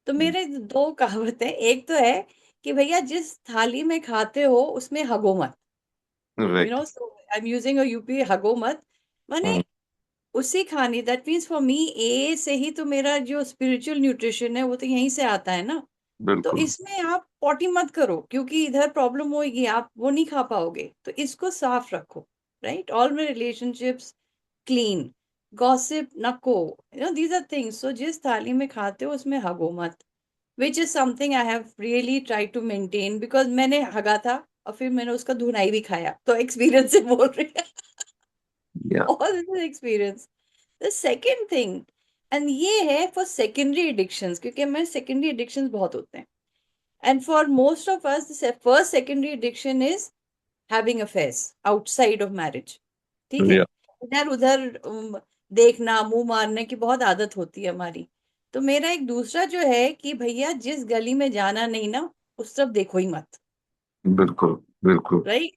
तो मेरे दो कहावत है। एक तो है कि भैया जिस थाली में खाते हो उसमें हगो मत। Right. So I am using a UP, हगो मत माने उसी खानी। दैट मीन्स फॉर मी, ए से ही तो मेरा जो स्पिरिचुअल न्यूट्रिशन है वो तो यहीं से आता है ना। तो बिल्कुल इसमें आप पॉटी मत करो, क्योंकि इधर प्रॉब्लम होगी, आप वो नहीं खा पाओगे। तो इसको साफ रखो, right? All my relationships clean, gossip नको, दीज आर थिंग्स। सो जिस थाली में खाते हो उसमें हगो मत, which is something I have really try to maintain, because मैंने हगा था और फिर मैंने उसका धुनाई भी खाया, तो एक्सपीरियंस से बोल रही हूँ। या All this is experience. The second thing, and ये है for secondary addictions, क्योंकि हमें secondary addictions बहुत होते हैं। And for most of us, the first secondary addiction is having affairs outside of marriage. ठीक है? या इधर उधर देखना, मुंह मारने की बहुत आदत होती है हमारी। तो मेरा एक दूसरा जो है कि भैया जिस गली में जाना नहीं ना, उस तरफ देखो ही मत, बिल्कुल बिल्कुल। राइट?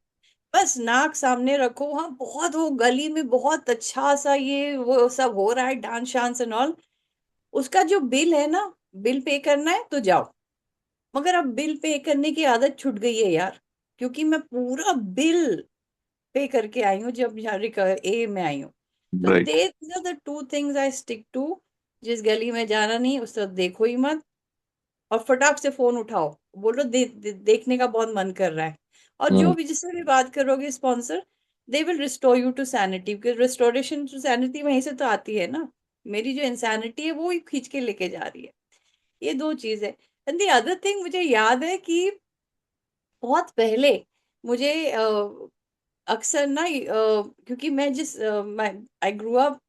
बस नाक सामने रखो, हाँ बहुत वो गली में बहुत अच्छा सा ये वो सब हो रहा है, डांस शांस एंड ऑल, उसका जो बिल है ना, बिल पे करना है तो जाओ। मगर अब बिल पे करने की आदत छूट गई है यार, क्योंकि मैं पूरा बिल पे करके आई हूँ जब यहाँ ए में आई हूँ। तो right. They the two things I stick to. जिस गली में जाना नहीं उस तरफ देखो ही मत, और फटाक से फोन उठाओ, बोलो देखने का बहुत मन कर रहा है। और जो भी जिससे भी बात करोगे sponsor, they will restore you to sanity, because restoration to sanity वहीं से तो आती है ना। मेरी जो इंसैनिटी है वो ही खींच के लेके जा रही है। ये दो चीज है। एंड द अदर थिंग, मुझे याद है कि बहुत पहले मुझे अक्सर ना क्योंकि मैं जिस I grew up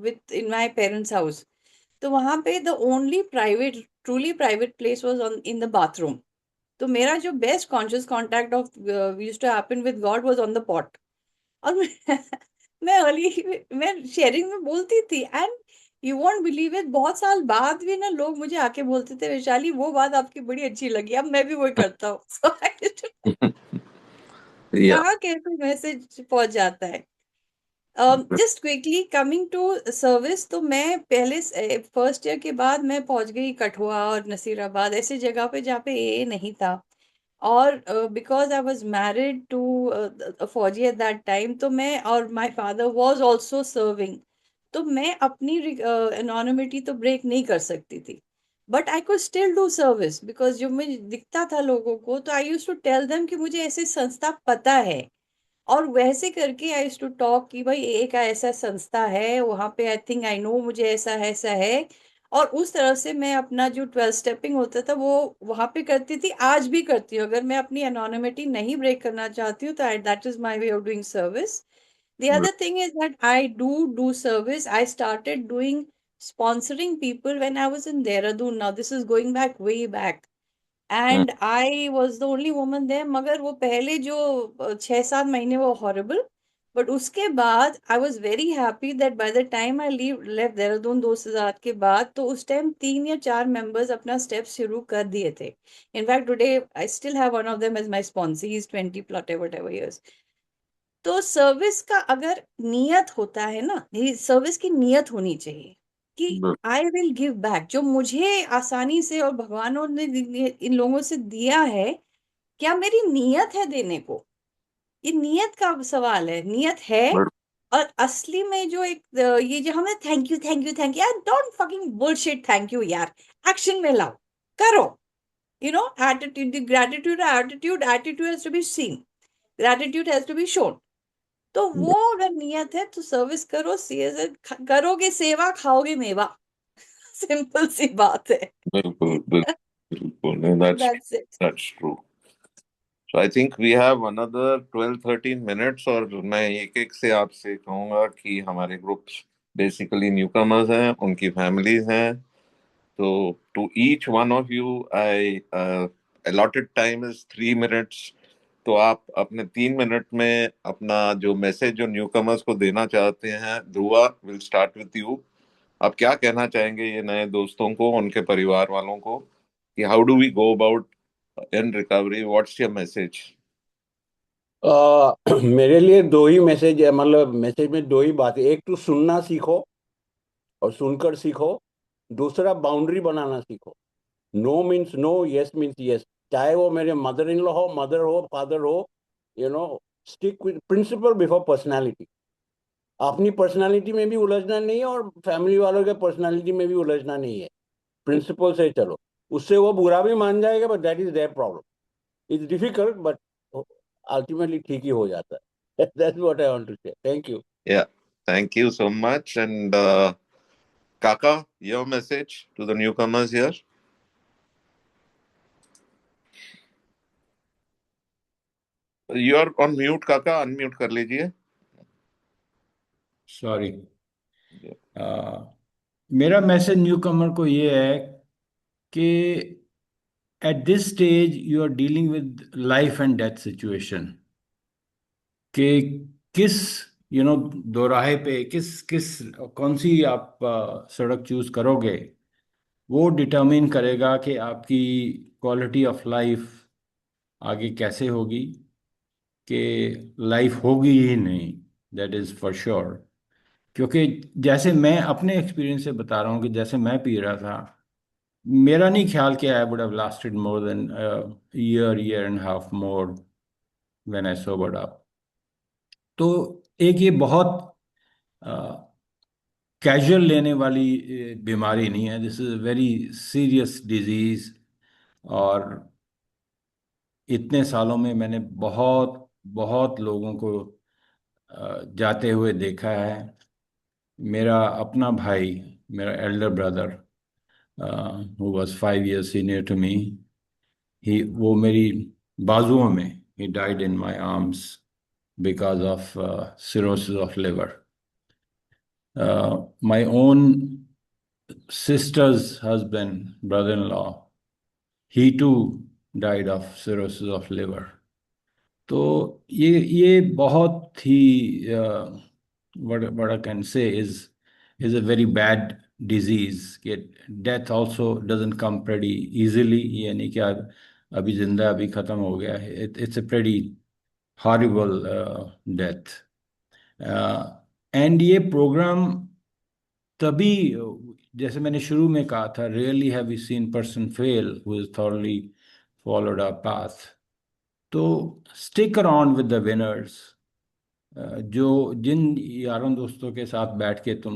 with in my parents house, तो वहां पे the only private truly private place was on in the bathroom. तो मेरा जो best conscious contact of used to happen with God was on the pot. और मैं मैं early मैं शेयरिंग में बोलती थी, and you won't believe it, बहुत साल बाद भी ना लोग मुझे आके बोलते थे, वैशाली वो बात आपकी बड़ी अच्छी लगी, अब मैं भी वही करता हूँ। So, या कहाँ कैसे मैसेज पहुंच जाता है। Just quickly coming to service, तो मैं पहले फर्स्ट ईयर के बाद मैं पहुंच गई कठुआ और नसीराबाद, ऐसी जगह पे जहाँ पे ए नहीं था। और because I was married to फौजी एट दैट टाइम, तो मैं और my father was also serving, तो मैं अपनी एनोनिमिटी तो ब्रेक नहीं कर सकती थी। But I could still do service, because जो मुझे दिखता था लोगों को, तो आई यूज टू टेल देम कि मुझे ऐसी संस्था पता है। और वैसे करके आई टू टॉक कि भाई एक ऐसा संस्था है वहां पे, आई थिंक आई नो, मुझे ऐसा है ऐसा है। और उस तरह से मैं अपना जो 12 स्टेपिंग होता था वो वहां पे करती थी, आज भी करती हूँ। अगर मैं अपनी एनोनिमिटी नहीं ब्रेक करना चाहती हूँ तो that is my way of doing service. The other thing is that I do service. I started doing sponsoring people when I was in Dehradun. Now this is going back way back. And I was the only woman there. मगर वो पहले जो 6-7 महीने वो horrible. But उसके बाद I was very happy that by the time I left Dehradun 2000 के बाद, तो उस टाइम 3 या 4 members अपना steps शुरू कर दिए थे. In fact, today I still have one of them as my sponsor. He's 20 whatever years. तो सर्विस का अगर नियत होता है ना, सर्विस की नियत होनी चाहिए कि आई विल गिव बैक, जो मुझे आसानी से और भगवानों ने इन लोगों से दिया है, क्या मेरी नियत है देने को? ये नियत का सवाल है, नियत है। और असली में जो एक ये जो हमें thank you thank you thank you, यार don't fucking bullshit thank you यार, एक्शन में लाओ, करो। Attitude, gratitude, attitude has to be seen, gratitude has to be shown. तो वो अगर नियत है तो सर्विस करो, करोगे सेवा खाओगे मेवा। सिंपल सी बात है। बिल्कुल बिल्कुल बिल्कुल नहीं, that's it. That's true. So I think we have another 12-13 minutes, और मैं एक एक से आपसे कहूंगा कि हमारे ग्रुप्स बेसिकली न्यूकमर्स हैं, उनकी फैमिलीज हैं। तो to each one of you I allotted time is 3 minutes. तो आप अपने 3 मिनट में अपना जो मैसेज जो न्यूकमर्स को देना चाहते हैं, Dhruva will start with you. आप क्या कहना चाहेंगे ये नए दोस्तों को, उनके परिवार वालों को, कि how do we go about in recovery, what's your message? मेरे लिए दो ही मैसेज है, मतलब मैसेज में दो ही बातें। एक तो सुनना सीखो और सुनकर सीखो। दूसरा बाउंड्री बनाना सीखो। No means no, yes means yes. चाहे वो मेरे मदर इन लॉ हो, मदर हो, फादर हो, stick with principle before personality. अपनी पर्सनालिटी में भी उलझना नहीं है और फैमिली वालों के पर्सनालिटी में भी उलझना नहीं है। प्रिंसिपल से चलो। उससे वो बुरा भी मान जाएगा, but that is their problem. It's difficult, but ultimately ठीक ही हो जाता है। That's what I want to say. Thank you. Yeah, thank you so much. And Kaka, your message to the newcomers here? You are on mute, Kaka. Unmute कर लीजिए। Sorry. मेरा message new कमर को ये है कि at this stage you are dealing with life and death situation, कि किस दोराहे पे किस किस कौन सी आप सड़क चूज करोगे, वो डिटरमिन करेगा कि आपकी क्वालिटी ऑफ लाइफ आगे कैसे होगी, कि लाइफ होगी ही नहीं, दैट इज फॉर श्योर। क्योंकि जैसे मैं अपने एक्सपीरियंस से बता रहा हूँ कि जैसे मैं पी रहा था, मेरा नहीं ख्याल कि I would have lasted more than year and half more when I sobered up. तो एक ये बहुत कैजुअल लेने वाली बीमारी नहीं है, this is a very serious disease. और इतने सालों में मैंने बहुत बहुत लोगों को जाते हुए देखा है। मेरा अपना भाई, मेरा elder brother, who was 5 years senior to me, he वो मेरी बाजुओं में he died in my arms because of cirrhosis of liver. My own sister's husband, brother-in-law, he too died of cirrhosis of liver. तो ये बहुत ही what I can say is a very bad disease. Death also doesn't come pretty easily. ये नहीं कि अभी जिंदा अभी खत्म हो गया है. It's a pretty horrible death. And ये प्रोग्राम तभी, जैसे मैंने शुरू में कहा था, rarely have we seen person fail who has thoroughly followed our path. तो stick around with the winners. जो जिन यारों दोस्तों के साथ बैठ के तुम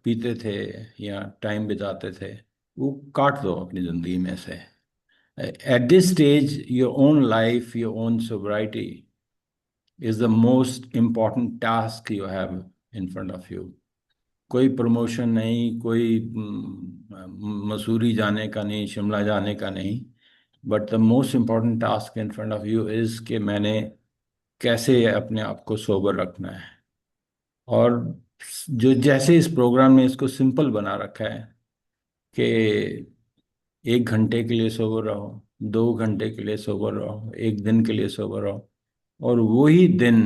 पीते थे या टाइम बिताते थे, वो काट दो अपनी जिंदगी में से. At this stage, your own life, your own sobriety is the most important task you have in front of you. कोई प्रमोशन नहीं, कोई मसूरी जाने का नहीं, शिमला जाने का नहीं. But the most important task in front of you is कि मैंने कैसे अपने आप को सोबर रखना है. और जो जैसे इस प्रोग्राम ने इसको सिंपल बना रखा है कि 1 घंटे के लिए सोबर रहो, 2 घंटे के लिए सोबर रहो, 1 दिन के लिए सोबर रहो, और वही दिन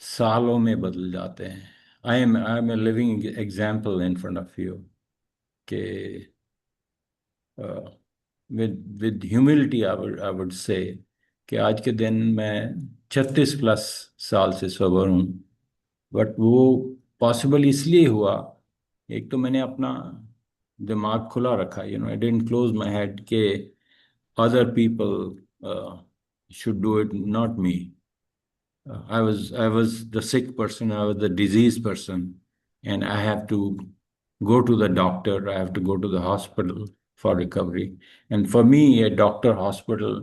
सालों में बदल जाते हैं. I am a living example in front of you कि with humility I would say कि आज के दिन मैं 36+ साल से सोबर हूँ. बट वो पॉसिबल इसलिए हुआ, एक तो मैंने अपना दिमाग खुला रखा, I didn't close my head के other people should do it, not me. I was the sick person, I was the diseased person, and I have to go to the doctor, I have to go to the hospital for recovery. And for me, a doctor, hospital,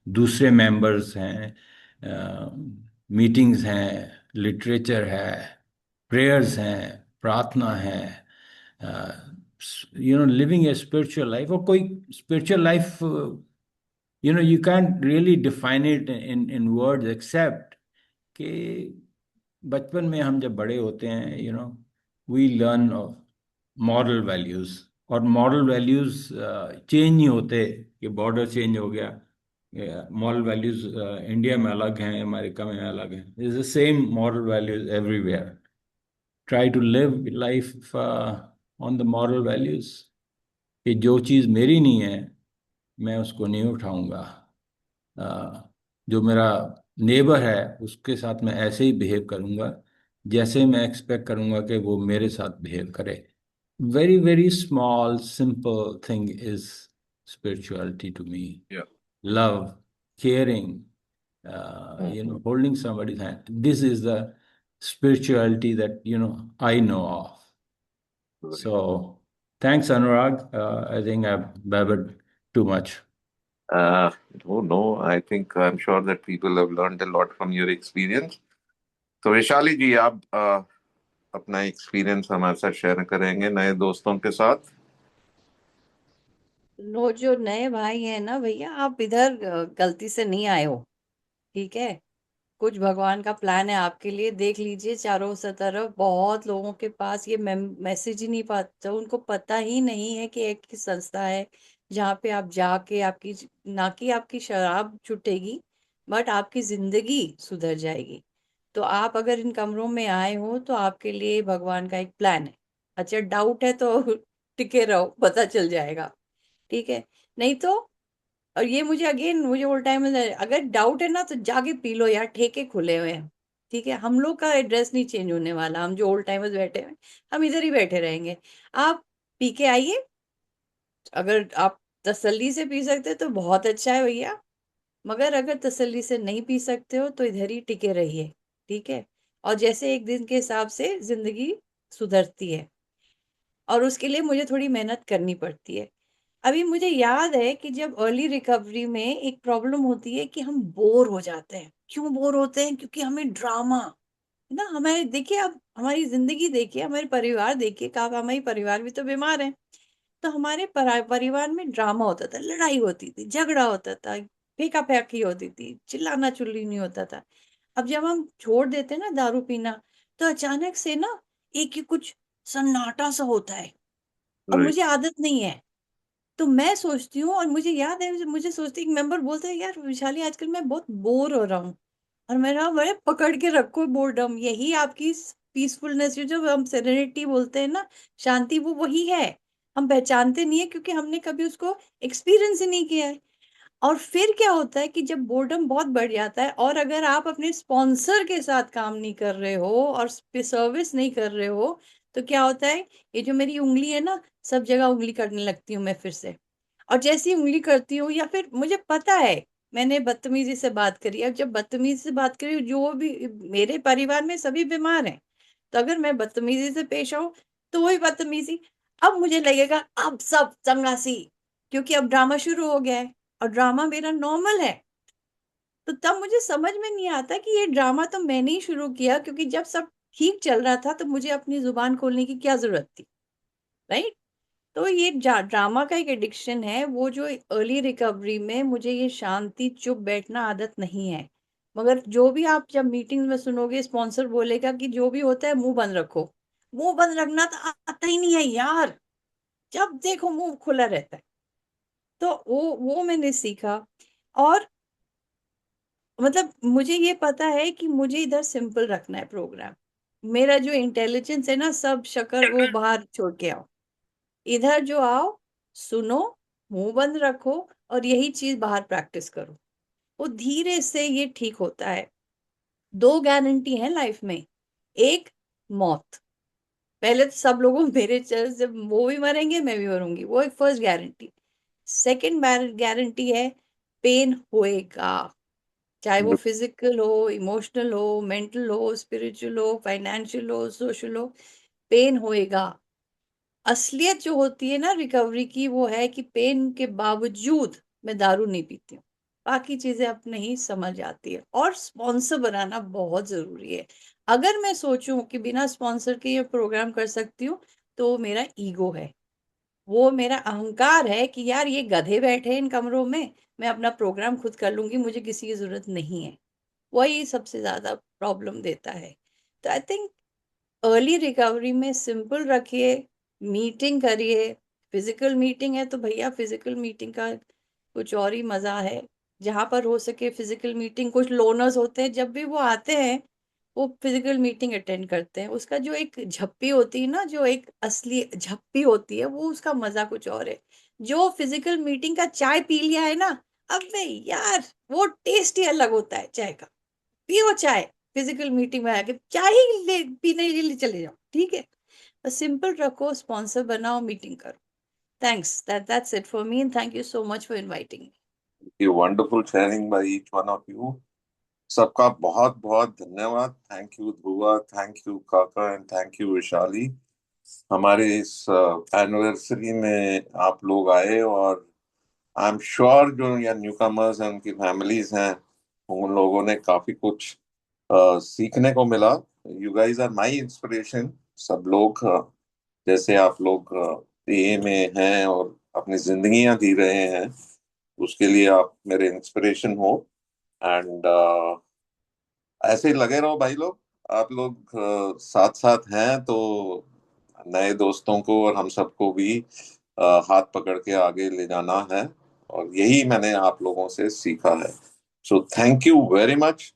दूसरे members हैं, meetings हैं, literature है, prayers हैं, प्रार्थना है, living a spiritual life. और कोई spiritual life, you can't really define it in words except कि बचपन में हम जब बड़े होते हैं, वी लर्न मॉरल वैल्यूज. और मॉरल वैल्यूज चेंज नहीं होते कि बॉर्डर चेंज हो गया. मॉरल वैल्यूज इंडिया में अलग हैं, अमेरिका में अलग हैं. Is the same moral values everywhere. Try to live life on the moral values कि जो चीज़ मेरी नहीं है मैं उसको नहीं उठाऊंगा. जो मेरा नेबर है उसके साथ मैं ऐसे ही बिहेव करूंगा जैसे मैं एक्सपेक्ट करूंगा कि वो मेरे साथ बिहेव करे. Very very small simple thing is spirituality to me. Love, caring, holding somebody's hand. This is the spirituality that I know of. So thanks, Anurag. I think I've babbled too much. No, I think I'm sure that people have learned a lot from your experience. तो वैशाली जी, आप अपना experience हमारे साथ share करेंगे नए दोस्तों के साथ. लो, जो नए भाई हैं ना भैया, आप इधर गलती से नहीं आए हो, ठीक है. कुछ भगवान का प्लान है आपके लिए. देख लीजिए चारों से तरफ बहुत लोगों के पास ये मैसेज ही नहीं पाता, उनको पता ही नहीं है कि एक ही संस्था है जहाँ पे आप जाके आपकी ना कि आपकी शराब छूटेगी, बट आपकी जिंदगी सुधर जाएगी. तो आप अगर इन कमरों में आए हो तो आपके लिए भगवान का एक प्लान है. अच्छा, डाउट है तो टिके रहो, पता चल जाएगा, ठीक है. नहीं तो, और ये मुझे ऑल टाइम में, अगर डाउट है ना तो जाके पी लो यार, ठेके खुले हुए हैं, ठीक है. हम लोग का एड्रेस नहीं चेंज होने वाला. हम जो ओल्ड टाइमर्स बैठे हैं हम इधर ही बैठे रहेंगे. आप पी के आइए. अगर आप तसल्ली से पी सकते हो तो बहुत अच्छा है भैया, मगर अगर तसल्ली से नहीं पी सकते हो तो इधर ही टिके रहिए, ठीक है. और जैसे एक दिन के हिसाब से जिंदगी सुधरती है, और उसके लिए मुझे थोड़ी मेहनत करनी पड़ती है. अभी मुझे याद है कि जब अर्ली रिकवरी में एक प्रॉब्लम होती है कि हम बोर हो जाते हैं. क्यों बोर होते हैं? क्योंकि हमें ड्रामा ना, हमारे देखिए, अब हमारी जिंदगी देखिए, हमारे परिवार देखिए, कहा हमारी परिवार भी तो बीमार है. तो हमारे परिवार में ड्रामा होता था, लड़ाई होती थी, झगड़ा होता था, फेंका फेंकी होती थी, चिल्लाना चुल्ली नहीं होता था। अब जब हम छोड़ देते हैं ना दारू पीना, तो अचानक से ना एक ही कुछ सन्नाटा सा होता है और राइट। मुझे आदत नहीं है। तो मैं सोचती हूँ, और मुझे याद है, मुझे सोचती एक मेंबर बोलता है, यार विशाली आजकल मैं बहुत बोर हो रहा हूँ। और मेरा बड़े पकड़ के रखो बोर्डम, यही आपकी पीसफुलनेस, जो हम सेरेनिटी बोलते हैं ना, शांति, वो वही है। हम पहचानते नहीं है क्योंकि हमने कभी उसको एक्सपीरियंस ही नहीं किया है। और फिर क्या होता है कि जब बोर्डम बहुत बढ़ जाता है, और अगर आप अपने स्पॉन्सर के साथ काम नहीं कर रहे हो और सर्विस नहीं कर रहे हो, तो क्या होता है, ये जो मेरी उंगली है ना, सब जगह उंगली करने लगती हूँ मैं फिर से। और जैसी ही उंगली करती हूँ, या फिर मुझे पता है मैंने बदतमीजी से बात करी, अब जब बदतमीजी से बात करी, जो भी मेरे परिवार में सभी बीमार हैं, तो अगर मैं बदतमीजी से पेश आऊं, तो वही बदतमीजी, अब मुझे लगेगा अब सब चंगासी, क्योंकि अब ड्रामा शुरू हो गया है और ड्रामा मेरा नॉर्मल है। तो तब मुझे समझ में नहीं आता कि ये ड्रामा तो मैंने ही शुरू किया, क्योंकि जब सब ठीक चल रहा था तो मुझे अपनी जुबान खोलने की क्या जरूरत थी, राइट? तो ये ड्रामा का एक एडिक्शन है, वो जो अर्ली रिकवरी में मुझे ये शांति चुप बैठना आदत नहीं है। मगर जो भी आप जब मीटिंग में सुनोगे, स्पॉन्सर बोलेगा कि जो भी होता है मुंह बंद रखो। मुंह बंद रखना तो आता ही नहीं है यार, जब देखो मुंह खुला रहता है। तो वो मैंने सीखा। और मतलब मुझे ये पता है कि मुझे इधर सिंपल रखना है प्रोग्राम। मेरा जो इंटेलिजेंस है ना, सब शक्कर वो बाहर छोड़ के आओ। इधर जो आओ, सुनो, मुंह बंद रखो, और यही चीज बाहर प्रैक्टिस करो। वो धीरे से ये ठीक होता है। दो गारंटी है लाइफ में। एक, मौत। पहले तो सब लोगों मेरे चल जब वो भी मरेंगे, मैं भी मरूंगी, वो एक फर्स्ट गारंटी। सेकंड गारंटी है, पेन होएगा। चाहे वो फिजिकल हो, इमोशनल हो, मेंटल हो, स्पिरिचुअल हो, फाइनेंशियल हो, सोशल हो, पेन होएगा। असलियत जो होती है ना रिकवरी की, वो है कि पेन के बावजूद मैं दारू नहीं पीती हूँ। बाकी चीजें अपने ही समझ आती है। और स्पॉन्सर बनाना बहुत जरूरी है। अगर मैं सोचूं कि बिना स्पॉन्सर के ये प्रोग्राम कर सकती हूँ, तो वो मेरा ईगो है, वो मेरा अहंकार है कि यार ये गधे बैठे हैं इन कमरों में, मैं अपना प्रोग्राम खुद कर लूंगी, मुझे किसी की जरूरत नहीं है। वही सबसे ज्यादा प्रॉब्लम देता है। तो आई थिंक अर्ली रिकवरी में सिंपल रखिए, मीटिंग करिए। फिजिकल मीटिंग है तो भैया फिजिकल मीटिंग का कुछ और ही मजा है। जहां पर हो सके फिजिकल मीटिंग, कुछ लोनर्स होते हैं जब भी वो आते हैं, वो फिजिकल मीटिंग अटेंड करते हैं। उसका जो एक झप्पी होती है ना, जो एक असली झप्पी होती है, वो उसका मजा कुछ और है। जो फिजिकल मीटिंग का चाय पी लिया है ना, अबे यार वो टेस्ट ही अलग होता है चाय का। पियो चाय, फिजिकल मीटिंग में आके चाय ही पीने के लिए चले जाओ, ठीक है? बस सिंपल रखो, स्पॉन्सर बनाओ, मीटिंग करो। Thanks, that's it for me, and thank you so much for inviting me. Wonderful sharing by each one of you. सबका बहुत बहुत धन्यवाद। Thank you Dhruva, thank you काका, एंड थैंक यू विशाली। हमारे इस एनिवर्सरी में आप लोग आए, और आई एम श्योर जो या न्यू कमर्स हैं उनकी फैमिलीज हैं, उन लोगों ने काफी कुछ सीखने को मिला। You guys are my inspiration. सब लोग जैसे आप लोग ए में हैं और अपनी जिंदगियां जी रहे हैं, उसके लिए आप मेरे इंस्पिरेशन हो। एंड ऐसे ही लगे रहो भाई लोग। आप लोग साथ साथ हैं तो नए दोस्तों को और हम सबको भी हाथ पकड़ के आगे ले जाना है, और यही मैंने आप लोगों से सीखा है। So thank you very much.